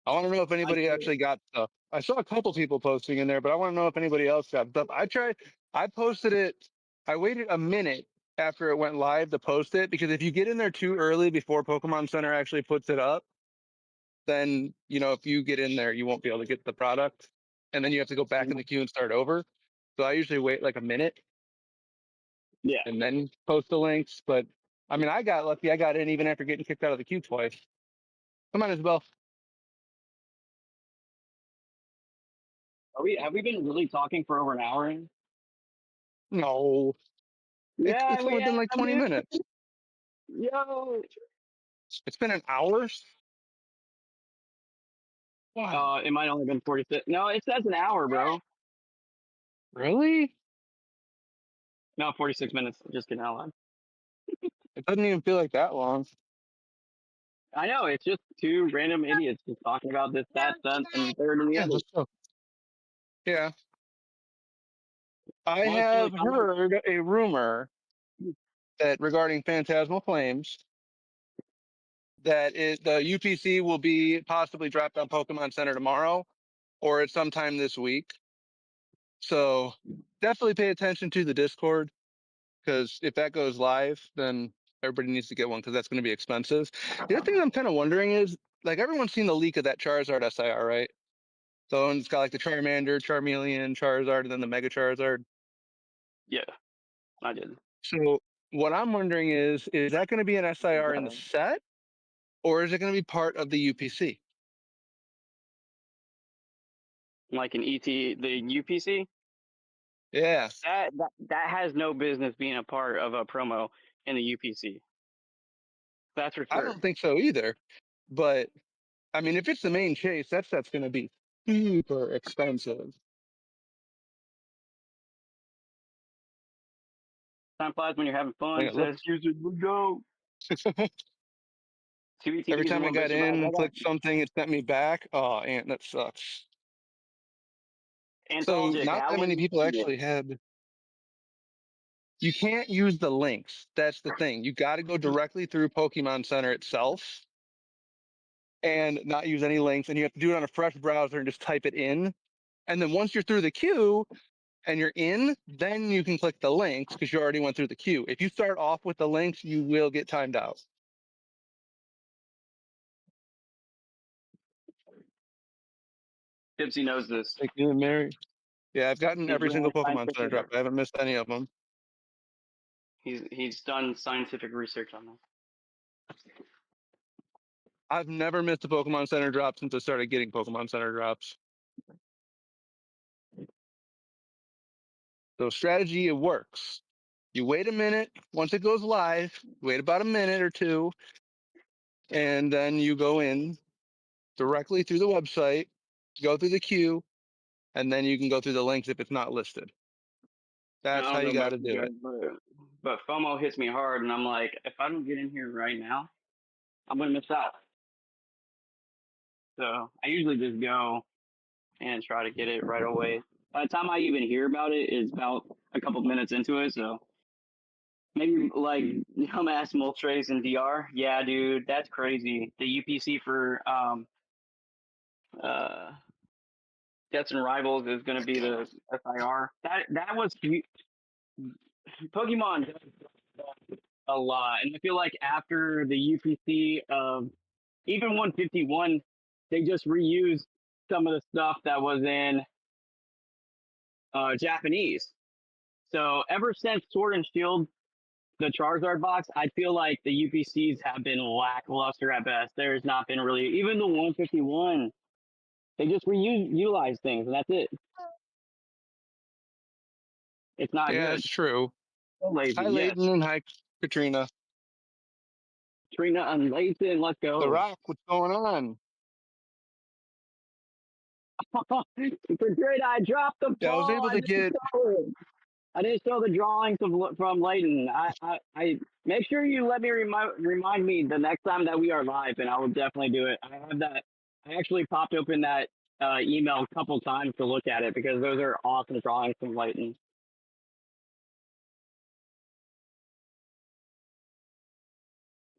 I want to know if I anybody did. actually got stuff. I saw a couple people posting in there, but I want to know if anybody else got stuff. I posted it. I waited a minute after it went live to post it because if you get in there too early before Pokemon Center actually puts it up, then, if you get in there, you won't be able to get the product. And then you have to go back in the queue and start over. So I usually wait like a minute Yeah. and then post the links. But I mean, I got lucky. I got in even after getting kicked out of the queue twice. Come on, Isabel. Have we been really talking for over an hour? No, Yeah, it's we only been like have, 20 dude. minutes. Yo. It's been an hour. Wow. It might only been 46. No, it says an hour, bro. Really? No, 46 minutes. Just kidding out loud. It doesn't even feel like that long. I know, it's just two random idiots just talking about this, that, and third and the Yeah, other. let's go. Yeah. I Well, it's really have fun. heard a rumor that regarding Phantasmal Flames, the UPC will be possibly dropped on Pokemon Center tomorrow or at some time this week. So definitely pay attention to the Discord because if that goes live, then everybody needs to get one because that's going to be expensive. The other thing I'm kind of wondering is, like, everyone's seen the leak of that Charizard SIR, right? So it's got like the Charmander, Charmeleon, Charizard, and then the Mega Charizard. Yeah, I did. So what I'm wondering is that going to be an SIR in the set, or is it going to be part of the UPC? Like an ET, the UPC, Yeah, that has no business being a part of a promo in the UPC. That's for I sure. don't think so either. But I mean, if it's the main chase, that set's going to be super expensive. Time flies when you're having fun. Like, it Says, looks. "Here's it, we go." Two Every ETBs and time I one got basic bag. in I and got clicked something, it sent me back. Oh, and that sucks. So Anthologic not that many Alley. people Yeah. actually had. You can't use the links. That's the thing. You got to go directly through Pokemon Center itself and not use any links. And you have to do it on a fresh browser and just type it in. And then once you're through the queue and you're in, then you can click the links because you already went through the queue. If you start off with the links, you will get timed out. Dhibbsey knows this. Like you and Mary. Yeah, I've gotten He's every ran single a Pokemon Center scientific. drop. I haven't missed any of them. He's done scientific research on this. I've never missed a Pokemon Center drop since I started getting Pokemon Center drops. So strategy, it works. You wait a minute. Once it goes live, wait about a minute or two, and then you go in directly through the website, go through the queue, and then you can go through the links if it's not listed. I That's how don't know you got about to you do guys, it. but FOMO hits me hard, and I'm like, if I don't get in here right now, I'm gonna miss out. So I usually just go and try to get it right away. By the time I even hear about it, it's about a couple minutes into it. So Maybe like dumbass mult trays in DR. Yeah, dude, that's crazy. The UPC for uh Deaths and Rivals is going to be the SIR. That was Pokemon does a lot, and I feel like after the UPC of even 151, they just reused some of the stuff that was in Japanese. So ever since Sword and Shield, the Charizard box, I feel like the UPCs have been lackluster at best. There's not been really even the 151. They just utilize things, and that's it. It's not Yeah, good. it's true. So lazy. Hi, Yes. Leighton, and hi, Katrina. Trina and Layton, let's The go. Rock, what's going on? It's a great. I dropped the Yeah, I was ball. able I to didn't get. show it. I didn't show the drawings from Layton. I make sure you let me remind me the next time that we are live, and I will definitely do it. I have that. I actually popped open that email a couple times to look at it because those are awesome drawings from Layton.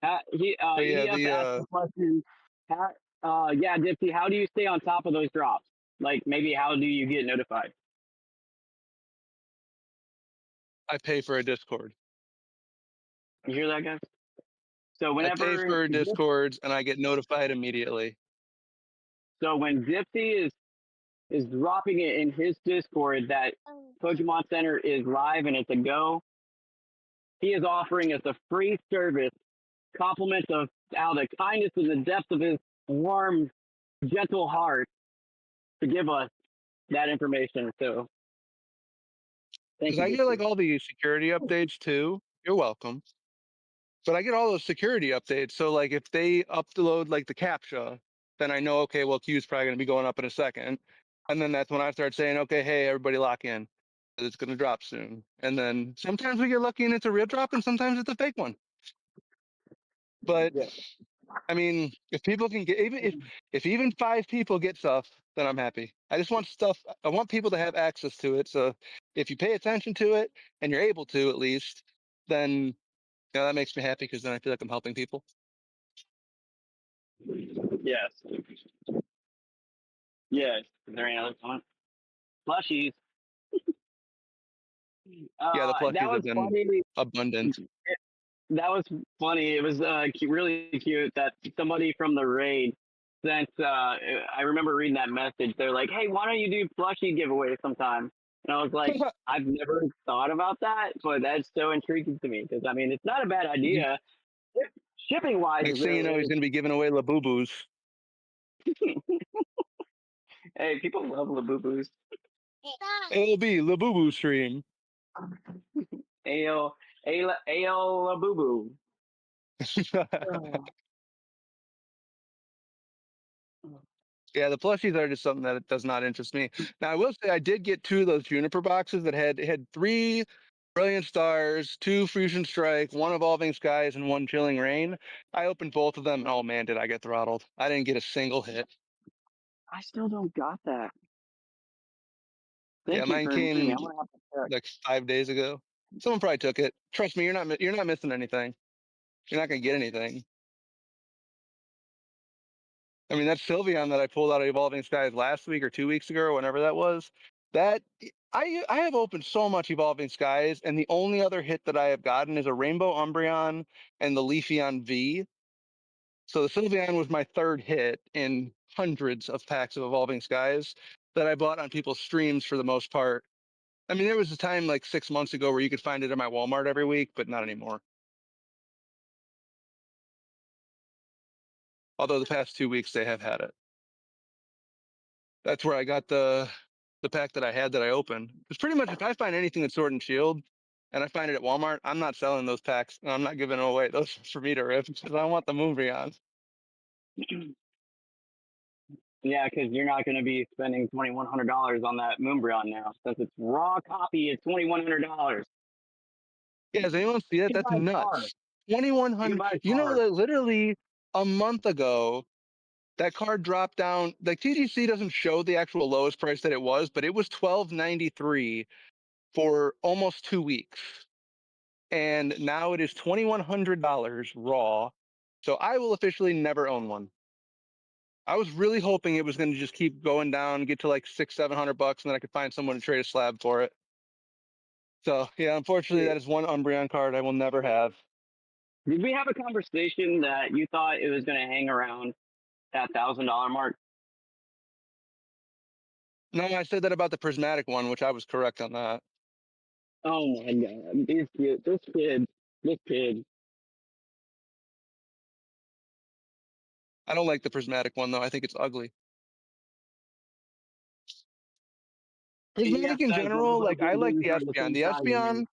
Oh yeah, EDF asked the question. Yeah, Dipsy, how do you stay on top of those drops? Like maybe how do you get notified? I pay for a Discord. You hear that, guys? So I pay whenever for Discords and I get notified immediately. so when Dipsy is dropping it in his Discord that Pokemon Center is live and it's a go, he is offering us a free service, compliments of out of the kindness and the depths of his warm, gentle heart to give us that information. So thank Because you, I get like Dipsy. all the security updates too. You're welcome. But I get all those security updates. So like if they upload like the captcha, then I know, okay, well, Q's probably going to be going up in a second. And then that's when I start saying, okay, hey, everybody lock in. It's going to drop soon. And then sometimes we get lucky and it's a real drop and sometimes it's a fake one. But Yeah. I mean, if people can get if even 5 people get stuff, then I'm happy. I just want stuff. I want people to have access to it. So if you pay attention to it and you're able to at least, then that makes me happy because then I feel like I'm helping people. Yes. Yes. Is there any other comment? Plushies. Yeah, the That plushies have was been funny. abundant. That was funny. It was really cute that somebody from the raid sent. I remember reading that message. They're like, "Hey, why don't you do plushie giveaways sometime?" And I was like, "I've never thought about that, but that's so intriguing to me because I mean, it's not a bad idea. Shipping wise, it Next thing you really know, he's is. going to be giving away Labubus. Hey, people love Labubu's. ALB Labubu stream. Al Al Labubu. Yeah, the plushies are just something that does not interest me. Now, I will say I did get 2 of those Juniper boxes that had 3 Brilliant Stars, 2 Fusion Strike, 1 Evolving Skies, and 1 Chilling Rain. I opened both of them, and oh man, did I get throttled. I didn't get a single hit. I still don't got that. Yeah, Thank you mine for reminding me. I'm came gonna have to check. like 5 days ago. Someone probably took it. Trust me, you're not missing anything. You're not gonna get anything. I mean, that Sylveon that I pulled out of Evolving Skies last week or 2 weeks ago, or whenever that was, that I have opened so much Evolving Skies, and the only other hit that I have gotten is a Rainbow Umbreon and the Leafeon V. So the Sylveon was my 3rd hit in hundreds of packs of Evolving Skies that I bought on people's streams for the most part. I mean, there was a time like 6 months ago where you could find it in my Walmart every week, but not anymore. Although the past 2 weeks they have had it. That's where I got the pack that I had that I opened. Because pretty much if I find anything that's Sword and Shield and I find it at Walmart, I'm not selling those packs. And I'm not giving them away. Those are for me to rip because I want the Moonbreon. Yeah, because you're not going to be spending $2,100 on that Moonbreon now. Since it's raw copy, it's $2,100. Yeah, does anyone see that? You can That's buy a car. nuts. You can 2,100. buy a You know car. that literally a month ago, that card dropped down. Like TGC doesn't show the actual lowest price that it was, but it was $12.93 for almost 2 weeks. and now it is $2,100 raw. So I will officially never own one. I was really hoping it was going to just keep going down, get to like $600-700, and then I could find someone to trade a slab for it. So yeah, unfortunately, that is one Umbreon card I will never have. Did we have a conversation that you thought it was going to hang around that $1,000 mark? No, I said that about the prismatic one, which I was correct on that. Oh my god, this kid. I don't like the prismatic one though. I think it's ugly. Yes, Prismatic in that is one of general, those like I like the on the Espeon. same The side with me. Espeon,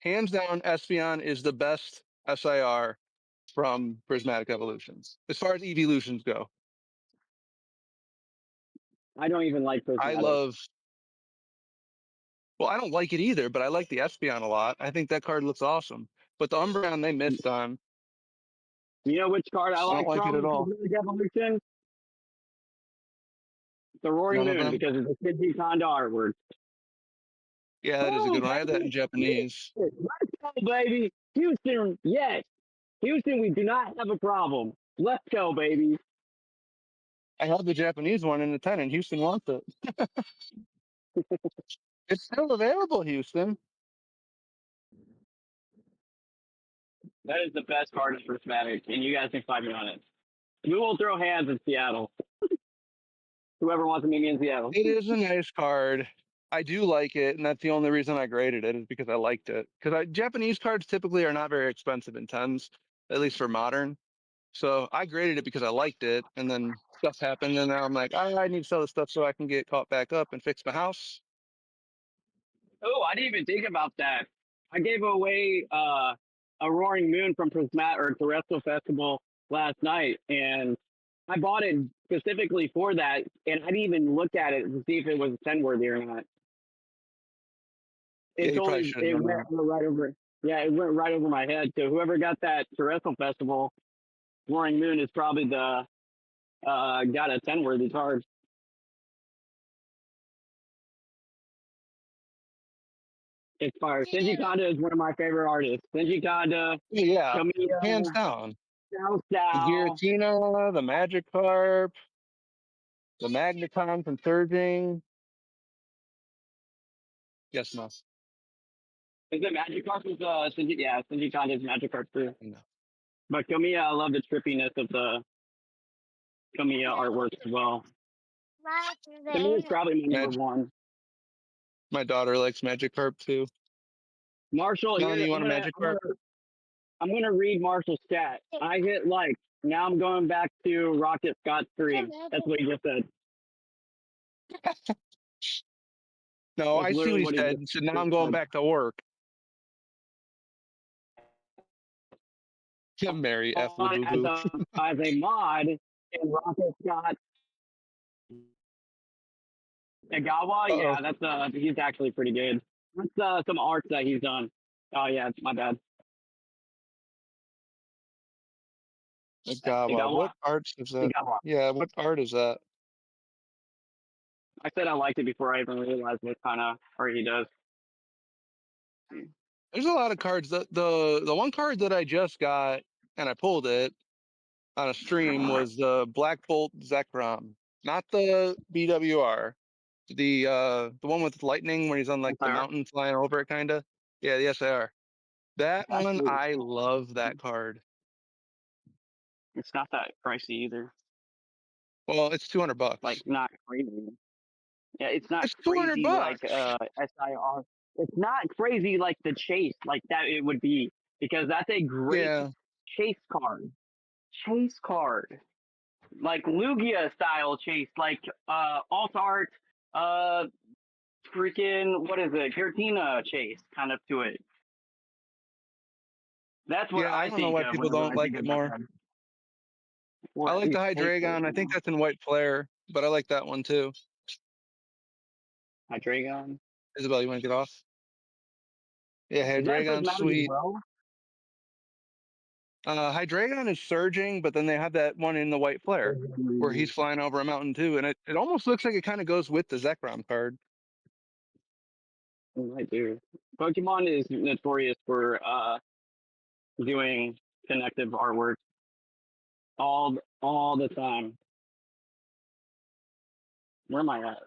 hands down, Espeon is the best SIR from Prismatic Evolutions as far as evolutions go. I don't even like I prismatic. love. Well, I don't like it either, but I like the Espeon a lot. I think that card looks awesome. But the Umbreon they missed on. You know which card I I don't like like it at from all. Prismatic Evolution? The Roaring None of Moon, them. because it's a Shinji Kondo artwork. Yeah, that is a Oh, good one. I have that in baby! Japanese. Let's go, baby! Houston, yes! Houston, we do not have a problem. Let's go, baby! I have the Japanese one in the 10, and Houston wants it. It's still available, Houston. That is the best card in Prismatic, and you guys can fight me on it. We will throw hands in Seattle. Whoever wants to meet me in Seattle. It is a nice card. I do like it, and that's the only reason I graded it is because I liked it. Because Japanese cards typically are not very expensive in 10s, at least for modern. So I graded it because I liked it, and then stuff happened, and now I'm like, I need to sell this stuff so I can get caught back up and fix my house. Oh, I didn't even think about that. I gave away a Roaring Moon from Prismatic or Terrestrial Festival last night, and I bought it specifically for that, and I didn't even look at it to see if it was 10 worthy or not. Yeah, It you probably totally should have it done went that. right over. Yeah, it went right over my head. So whoever got that Terrestrial Festival Roaring Moon is probably the got a 10 worthy card. It's fire. Shinji Kondo is one of my favorite artists. Shinji Kondo, Yeah, hands Kamiya, down. Sao The Sao. Giratina, the Magikarp, the Magneton from Surging. Yes, no. Is it Magikarp? Is Shinji? Yeah, Shinji Kondo's Magikarp too. No. But Kamiya, I love the trippiness of the Kamiya artwork as well. Kamiya is probably my number Mag- one. my daughter likes Magikarp too. Marshall, Melanie, here you want a Magikarp? I'm gonna read Marshall's stat. I hit like. Now I'm going back to Rocket Scott's stream. That's what he just said. No, That's I see what literally he what he said. He said, now just I'm going said. back to work. Mary F. As Labubu. a mod in Rocket Scott Egawa, Uh-oh. yeah, that's he's actually pretty good. That's some art that he's done. Oh yeah, my bad. Agawa. Egawa, What art is that? Egawa. Yeah, what art is that? I said I liked it before I even realized what kind of art he does. There's a lot of cards. The one card that I just got and I pulled it on a stream was the Black Bolt Zekrom. Not the BWR. The one with lightning where he's on like the SIR. mountain flying over it kinda. Yeah, the SIR. That one, Actually, I love that card. it's not that pricey either. Well, it's Like $200. not crazy. Yeah, it's not It's 200 crazy like bucks. SIR. It's not crazy like the chase like that it would be because that's a great Yeah, chase card. Chase card. Like Lugia style chase, like alt art, uh freaking what is it, Giratina chase kind of to it. That's what yeah. I I don't know think why of people whenever don't I like think it of that more. card. I Or at like the least play for Hydreigon. I think that's in white flare, but I like that one too. Hydreigon. Isabel, you want to get off? Yeah, Is that Hydreigon's prismatic as sweet. well? Hydreigon is surging, but then they have that one in the white flare where he's flying over a mountain too, and it almost looks like it kind of goes with the Zekrom card. I do. Pokemon is notorious for doing connective artwork all the time. Where am I at?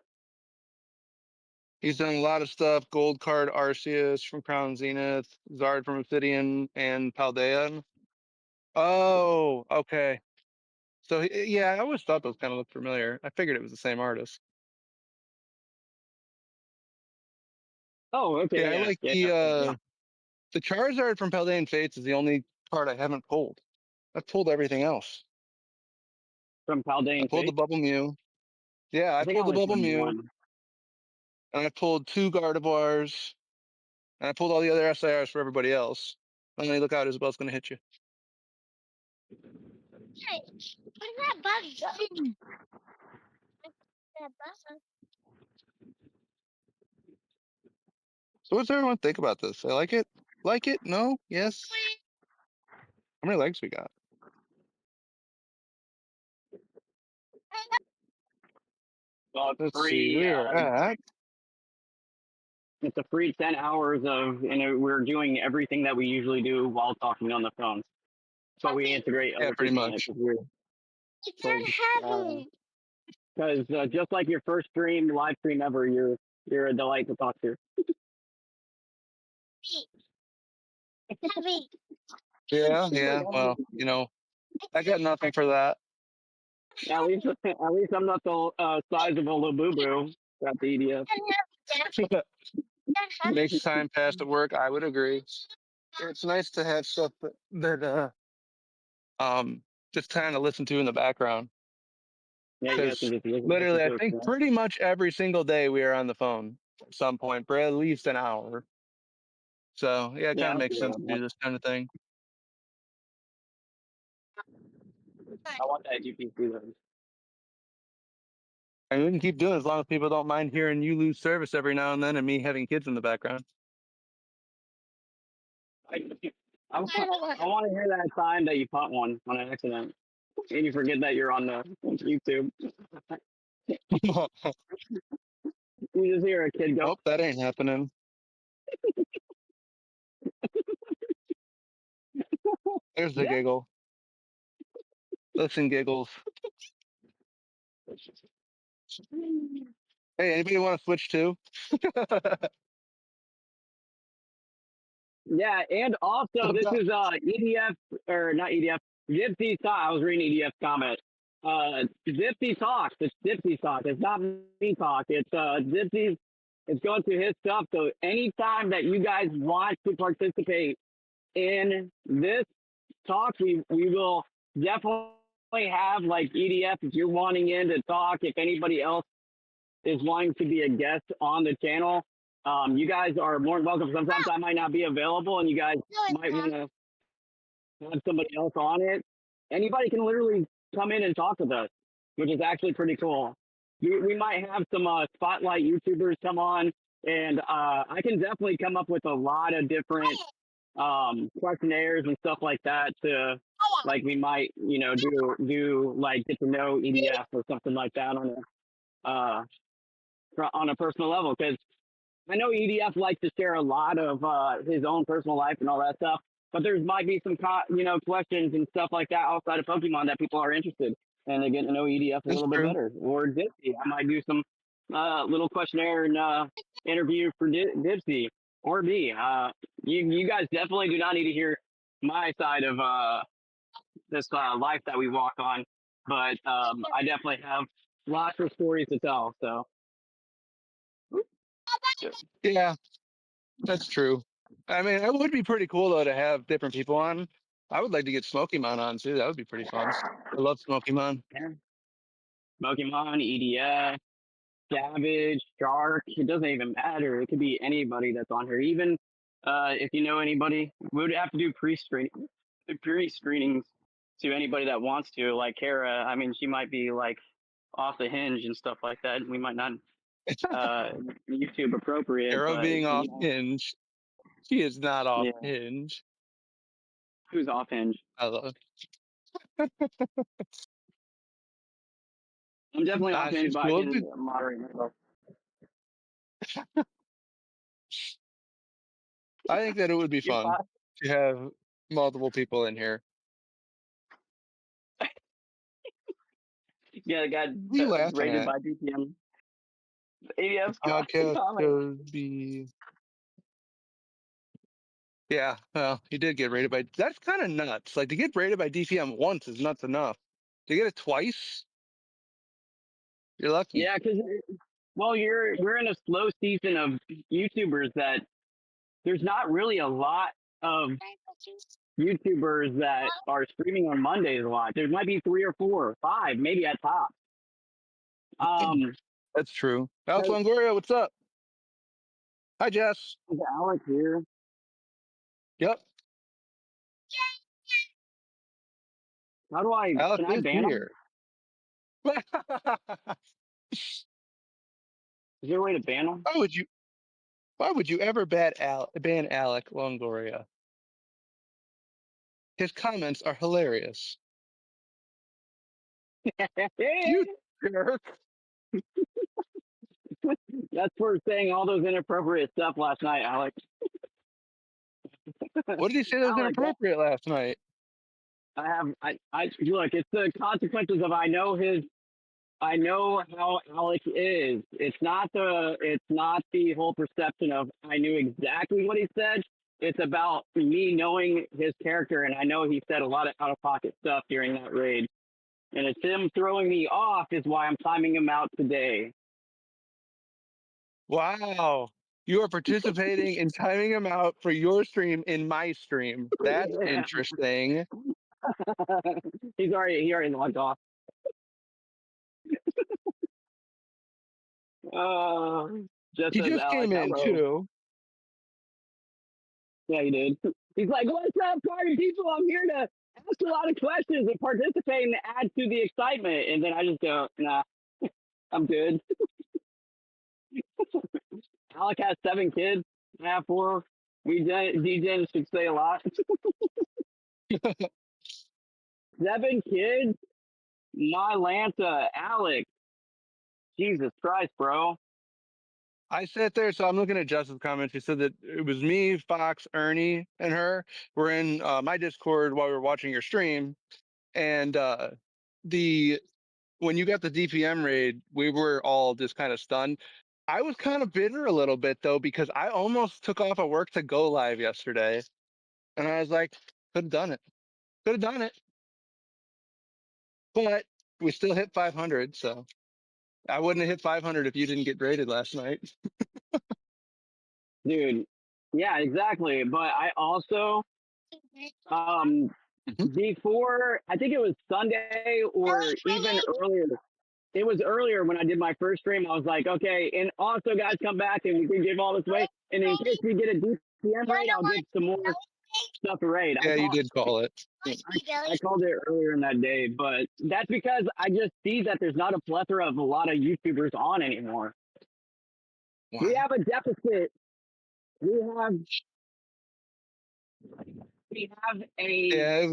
He's done a lot of stuff. Gold card Arceus from Crown Zenith, Zard from Obsidian, and Paldean. Oh, okay. So yeah, I always thought those kind of looked familiar. I figured it was the same artist. Oh, Yeah, okay, I yeah, like yeah, definitely, yeah. the Charizard from Paldean Fates is the only card I haven't pulled. I've pulled everything else. From I Paldane pulled the Fate. Bubble Mew. Yeah, I I think I pulled the only Bubble played Mew, one. and I pulled two Gardevoirs, and I pulled all the other SIRs for everybody else. And then look out, Isabel's going to hit you. Hey, where's that bug go? That bug. So what's everyone think about this? I like it? Like it? No? Yes? How many legs we got? Well, Let's see. We are at it's a free 10 hours of, and we're doing everything that we usually do while talking on the phone. So we integrate yeah, other pretty people in it much. It's not heavy. because just like your first stream, live stream ever, you're a delight to talk to. Heavy. Yeah, yeah. Well, I got nothing for that. At least I'm not the size of a little boo boo at the EDF. Makes time pass at work. I would agree. It's nice to have stuff that just kind of listen to in the background. Yeah, you guys can Because just listen literally, I to it. think pretty much every single day we are on the phone at some point for at least an hour. So yeah, it kind Yeah, of I'm makes cool sense with to that. do this kind of thing. I want that UPC though. And we can keep doing it as long as people don't mind hearing you lose service every now and then and me having kids in the background. I, I want to hear that time that you caught one on an accident and you forget that you're on the YouTube. You just hear a kid go, Oh, that ain't happening. There's the "Yeah." giggle. Listen, giggles. Hey, anybody want to switch too? Yeah, and also this is EDF or not EDF. Dhibbsey Talk. I was reading EDF comment. Dhibbsey talks. It's Dhibbsey talk. It's not me talk. It's Dhibbsey's. It's going through his stuff. So anytime that you guys want to participate in this talk, we will definitely have like EDF if you're wanting in to talk. If anybody else is wanting to be a guest on the channel, you guys are more than welcome. Sometimes I might not be available, and you guys might want to have somebody else on it. Anybody can literally come in and talk with us, which is actually pretty cool. We might have some spotlight YouTubers come on, and I can definitely come up with a lot of different questionnaires and stuff like that to like we might do like get to know EDF or something like that uh on a personal level because I know EDF likes to share a lot of his own personal life and all that stuff, but there might be some questions and stuff like that outside of Pokemon that people are interested and they get to know EDF a That's little bit true. better. Or Dhibbsey, I might do some little questionnaire and interview for Dhibbsey or me. You guys definitely do not need to hear my side of this life that we walk on, but I definitely have lots of stories to tell. So Yeah, that's true. I mean, it would be pretty cool though to have different people on. I would like to get Smokymon on too. That would be pretty fun. I love Smokymon. yeah. Pokemon, EDF, Savage, Shark. It doesn't even matter. It could be anybody that's on here. Even if you know anybody, we would have to do pre-screenings to anybody that wants to. Like Kara, I mean, she might be like off the hinge and stuff like that. We might not YouTube appropriate, Arrow but being off hinge. She is not off yeah, hinge. who's off hinge? I love. I'm definitely off hinge, She's but I cool. can moderate myself. I think that it would be You're fun fine. to have multiple people in here. Yeah, it got What are you laughing rated at? by DPM. ADF The podcast comment. should be. Yeah, well, he did get rated by. That's kind of nuts. Like to get rated by DPM once is nuts enough. To get it twice, you're lucky. Yeah, because well, we're in a slow season of YouTubers that there's not really a lot of YouTubers that are streaming on Mondays a lot. There might be 3 or 4 or 5, maybe at top. That's true. Alex So Longoria, what's up? Hi, Jess. is Alex here? Yep, How do I? Alex Can I is ban him? here. Is there a way to ban him? Why would you? Why would you ever ban Alec Longoria? His comments are hilarious. You jerk. That's for saying all those inappropriate stuff last night, Alex. What did he say that was Alex, inappropriate last night? I look. It's the consequences of I know how Alex is. It's not the whole perception of I knew exactly what he said. It's about me knowing his character, and I know he said a lot of out of pocket stuff during that raid. And it's him throwing me off is why I'm timing him out today. Wow. You are participating in timing him out for your stream in my stream. That's interesting. He already logged off. Uh, just He says just Alex, came in hello. too. Yeah, he did. He's like, what's up, party people? I'm here to ask a lot of questions and participate and add to the excitement. And then I just go, nah, I'm good. Alec has 7 kids. I have 4. We DJs should say a lot. 7 kids? My Lanta, Alex. Jesus Christ, bro. I sat there, so I'm looking at Jess's comments. She said that it was me, Fox, Ernie, and her. We're in my Discord while we were watching your stream, and the when you got the DPM raid, we were all just kind of stunned. I was kind of bitter a little bit though because I almost took off of work to go live yesterday, and I was like, could have done it, could have done it, but we still hit 500. So I wouldn't have hit 500 if you didn't get raided last night. Dude. Yeah, exactly. But I also, um, Mhm. before, I think it was Sunday or even earlier. It was earlier when I did my first stream. I was like, okay, and also guys come back and we can give all this away. And in case we get a DPM raid, I'll give some more stuff to raid. Yeah, you did call it. I called it earlier in that day, but that's because I just see that there's not a plethora of a lot of YouTubers on anymore. Wow. We have a deficit. We have Yeah,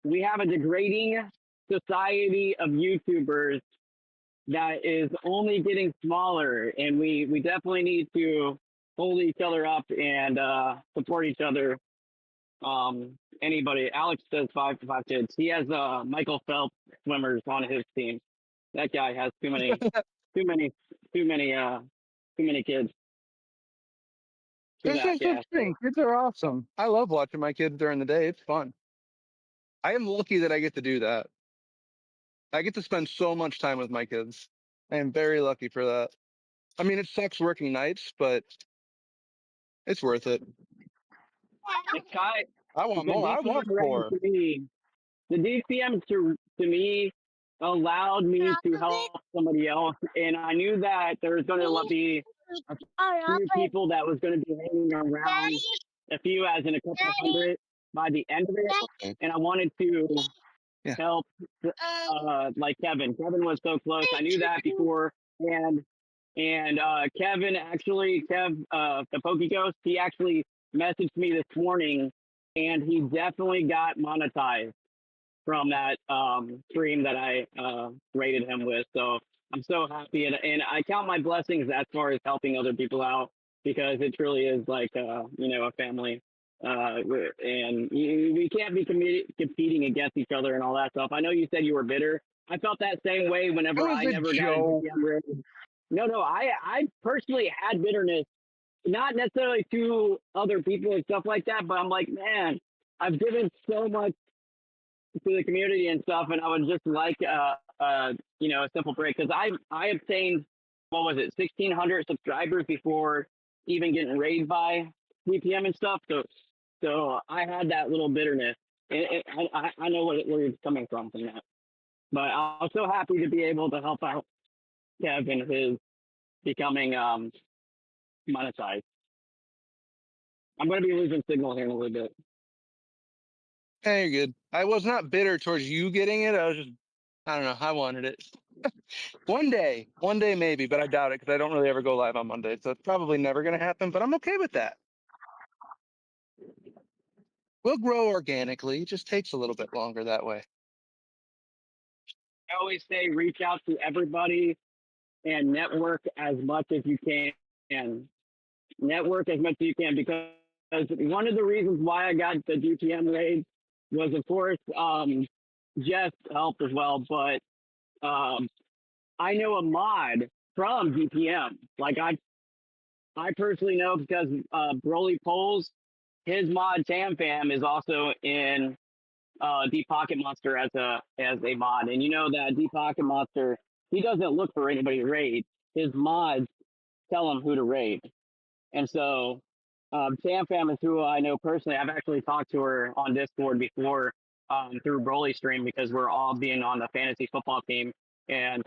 we have a degrading society of YouTubers that is only getting smaller, and we definitely need to hold each other up and support each other. Anybody, Alex says 5 kids. He has Michael Phelps swimmers on his team. That guy has too many, too many, too many, too many kids. There's no such thing. Kids are awesome. I love watching my kids during the day. It's fun. I am lucky that I get to do that. I get to spend so much time with my kids. I am very lucky for that. I mean, it sucks working nights, but it's worth it. It's kind I want the more. I want DPM rating more. to me. The DPM to me allowed me to help somebody else, and I knew that there was going to be a few people that was going to be hanging around, a few as in a couple of hundred by the end of it, Okay. and I wanted to Yeah. help like Kevin. Kevin was so close. I knew that before, and Kevin actually, the Pokey Ghost, he actually messaged me this morning, and he definitely got monetized from that stream that I rated him with. So I'm so happy, and I count my blessings as far as helping other people out. because it truly is like a family. And we can't be competing against each other and all that stuff. I know you said you were bitter. I felt that same way That whenever was I a never got a joke. GTM raise. No, I personally had bitterness, not necessarily to other people and stuff like that, but I'm like, man, I've given so much to the community and stuff, and I would just like a simple break because I obtained, what was it, 1,600 subscribers before even getting raised by DPM and stuff. So I had that little bitterness. I know where it's coming from that, but I was so happy to be able to help out Kev and his becoming monetized. I'm going to be losing signal here in a little bit. Hey, you're good. I was not bitter towards you getting it. I was just, I don't know. I wanted it. One day maybe, but I doubt it because I don't really ever go live on Monday. So it's probably never going to happen, but I'm okay with that. We'll grow organically. It just takes a little bit longer that way. I always say reach out to everybody and network as much as you can. Network as much as you can, because one of the reasons why I got the GTM raid was, of course, Jeff helped as well, but I know a mod from GTM. Like I personally know because Broly Poles, his mod Tam Fam is also in Deep Pocket Monster as a mod, and you know that Deep Pocket Monster, he doesn't look for anybody to raid. His mods tell him who to raid. And so Sam Fam is who I know personally. I've actually talked to her on Discord before through Broly stream because we're all being on the fantasy football team. And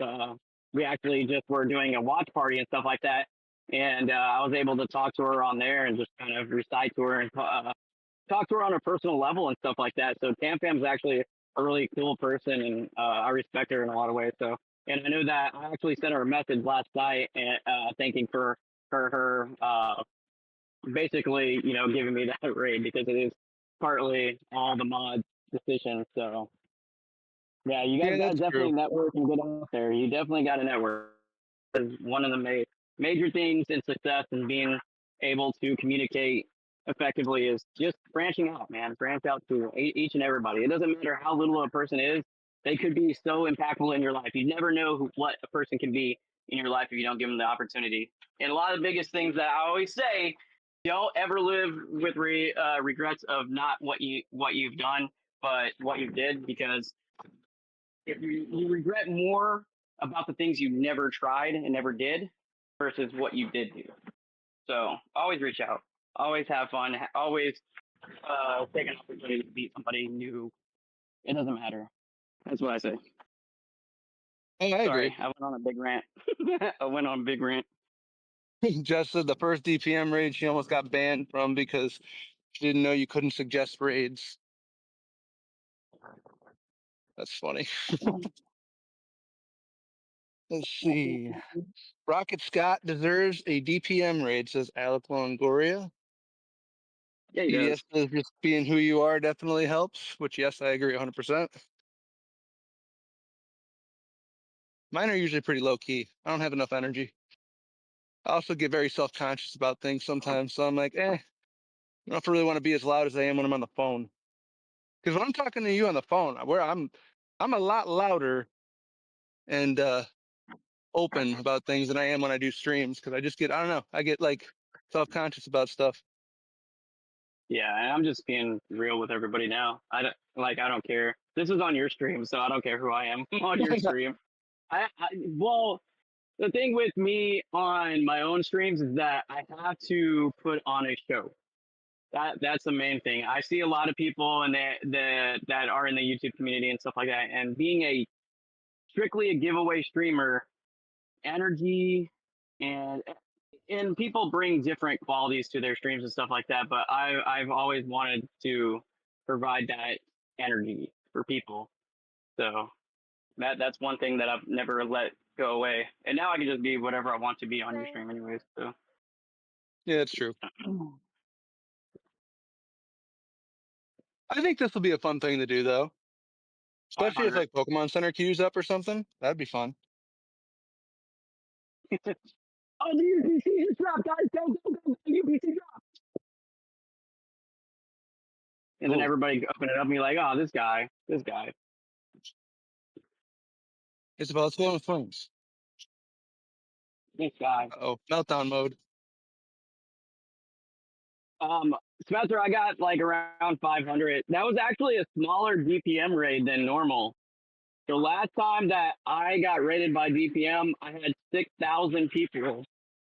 we actually just were doing a watch party and stuff like that. And I was able to talk to her on there and just kind of recite to her and talk to her on a personal level and stuff like that. So Tam Fam's actually a really cool person, and I respect her in a lot of ways. So, and I know that I actually sent her a message last night and thanking for her basically, giving me that raid because it is partly all the mods' decisions. So yeah, you guys Yeah, got to that's true. definitely network and get out there. You definitely got to network. Is one of the major things in success and being able to communicate effectively is just branching out, man. Branch out to each and everybody. It doesn't matter how little a person is; they could be so impactful in your life. You never know what a person can be in your life if you don't give them the opportunity. And a lot of the biggest things that I always say: don't ever live with regrets of not what you've done, but what you did, because if you regret more about the things you never tried and never did versus what you did do. So always reach out, always have fun, always take an opportunity to meet somebody new. It doesn't matter. That's what I say. Oh, I agree. Sorry, I went on a big rant. I went on a big rant. Jess said the first DPM raid she almost got banned from because she didn't know you couldn't suggest raids. That's funny. Let's see. Rocket Scott deserves a DPM raid, says Alec Longoria. Yeah, he does. Yes, just being who you are definitely helps, which, yes, I agree 100%. Mine are usually pretty low key. I don't have enough energy. I also get very self conscious about things sometimes. So I'm like, I don't really want to be as loud as I am when I'm on the phone. Because when I'm talking to you on the phone, where I'm a lot louder and open about things than I am when I do streams. Because I just get, I don't know, I get like self conscious about stuff. Yeah, and I'm just being real with everybody now. I don't care. This is on your stream, so I don't care who I am on your stream. Well, the thing with me on my own streams is that I have to put on a show. That's the main thing. I see a lot of people and that are in the YouTube community and stuff like that. And being a strictly a giveaway streamer, energy and people bring different qualities to their streams and stuff like that. But I've always wanted to provide that energy for people. So that's one thing that I've never let go away. And now I can just be whatever I want to be on your stream anyways. So Yeah, it's true. I think this will be a fun thing to do, though. Especially if 500. like Pokemon Center queues up or something. That'd be fun. Oh, the UPC just dropped, guys. Go, go, go. The UPC dropped. And then Ooh, everybody open it up and be like, oh, this guy. Isabel, let's go on with flames. This guy. Oh, meltdown mode. Spencer, I got like around 500. That was actually a smaller DPM raid than normal. The last time that I got rated by DPM, I had 6,000 people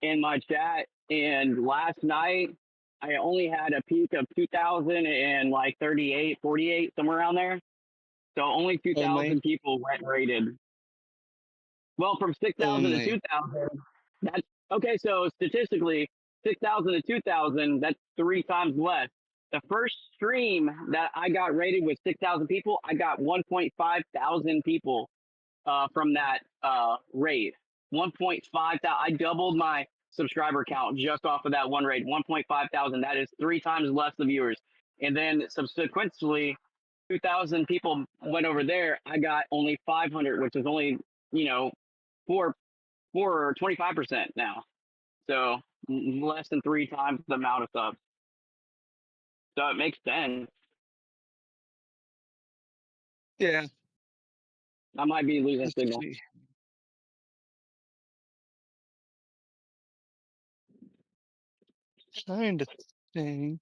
in my chat, and last night I only had a peak of 2,000 and like 38, 48, somewhere around there. So only 2,000 Only. people went rated. Well, from 6,000 to Only. 2,000, that's okay. So statistically, 6,000 to 2,000, that's 3 times less. The first stream that I got rated with 6,000 people, I got 1.5 thousand people from that raid. 1.5 thousand. I doubled my subscriber count just off of that one raid. 1.5 thousand. That is 3 times less the viewers. And then subsequently, 2,000 people went over there. I got only 500, which is only, you know, 4 or 25% now. So less than 3 times the amount of subs. So it makes sense. Yeah. I might be losing Let's signal. see. Trying to think.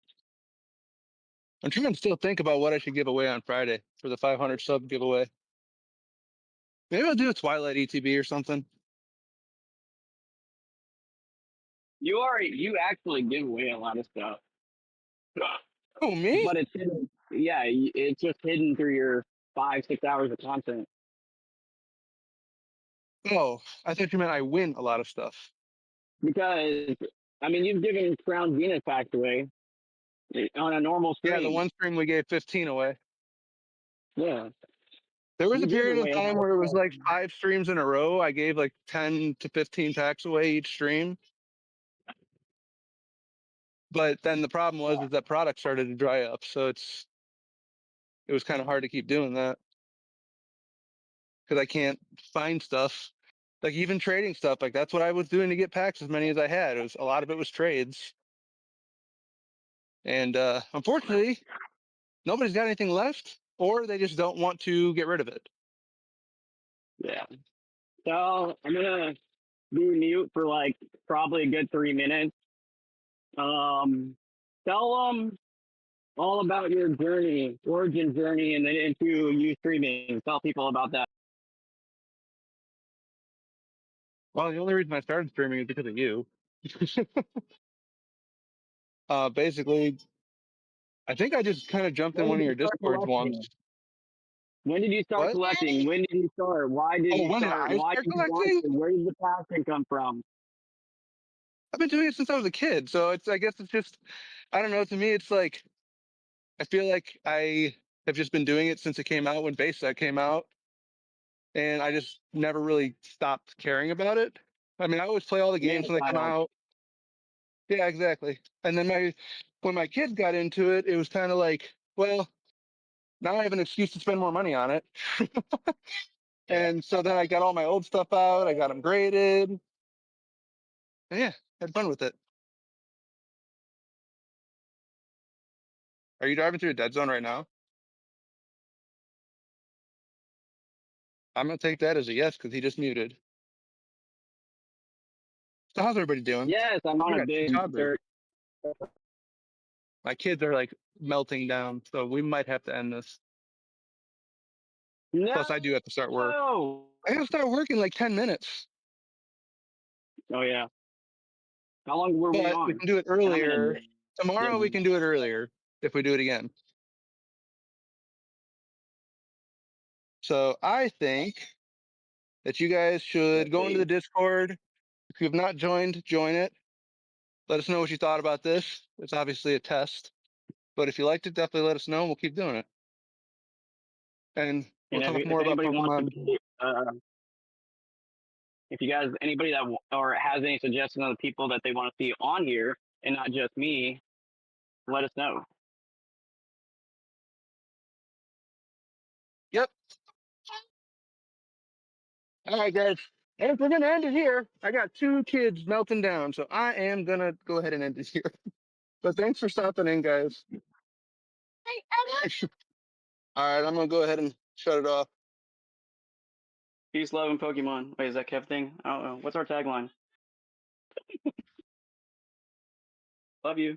I'm trying to still think about what I should give away on Friday for the 500 sub giveaway. Maybe I'll do a Twilight ETB or something. You actually give away a lot of stuff. Oh, me? But it's hidden. Yeah, it's just hidden through your 5-6 hours of content. Oh, I thought you meant I win a lot of stuff. Because I mean, you've given Crown Venus packs away on a normal Yeah, stream. the one stream we gave 15 away. Yeah, There was you a give period of away a time lot of where it was stuff. like 5 streams in a row. I gave like 10 to 15 packs away each stream. But then the problem was is that product started to dry up. So it was kind of hard to keep doing that because I can't find stuff. Like even trading stuff, like that's what I was doing to get packs as many as I had. It was a lot of it was trades. And unfortunately, nobody's got anything left, or they just don't want to get rid of it. Yeah. So I'm gonna be mute for like probably a good 3 minutes. Tell them all about your journey, origin journey, and then into you streaming. Tell people about that. Well, the only reason I started streaming is because of you. Basically, I think I just kind of jumped in When one did of you your start discords collecting? once. When did you start What? collecting? When did you start? Why did Oh, you when did start? I Why start did you want collecting? to? Where did the passion come from? I've been doing it since I was a kid. So I guess it's just, I don't know. To me, it's like, I feel like I have just been doing it since it came out when base set came out. And I just never really stopped caring about it. I mean, I always play all the Man, games when they come child. out. Yeah, exactly. And then when my kids got into it, it was kind of like, well, now I have an excuse to spend more money on it. And so then I got all my old stuff out. I got them graded. And yeah, had fun with it. Are you driving through a dead zone right now? I'm gonna take that as a yes because he just muted. So how's everybody doing? Yes, I'm on We a got two big toddlers. dirt. My kids are like melting down, so we might have to end this. No. Plus, I do have to start work. Oh I gotta start work in like 10 minutes. yeah. How long were we But we on? can do it And I'm in earlier. a Tomorrow we dead can do it earlier if we do it again. So I think that you guys should go into the Discord. If you've not joined, join it. Let us know what you thought about this. It's obviously a test, but if you liked it, definitely let us know and we'll keep doing it. And we'll And talk if more about anybody wants to Pokemon. be, if you guys, anybody that or has any suggestions on the people that they want to see on here and not just me, let us know. Yep. All right, guys. And if we're gonna end it here, I got 2 kids melting down, so I am gonna go ahead and end it here. But thanks for stopping in, guys. All right, I'm gonna go ahead and shut it off. Peace, love, and Pokemon. Wait, is that Kev thing? I don't know. What's our tagline? Love you.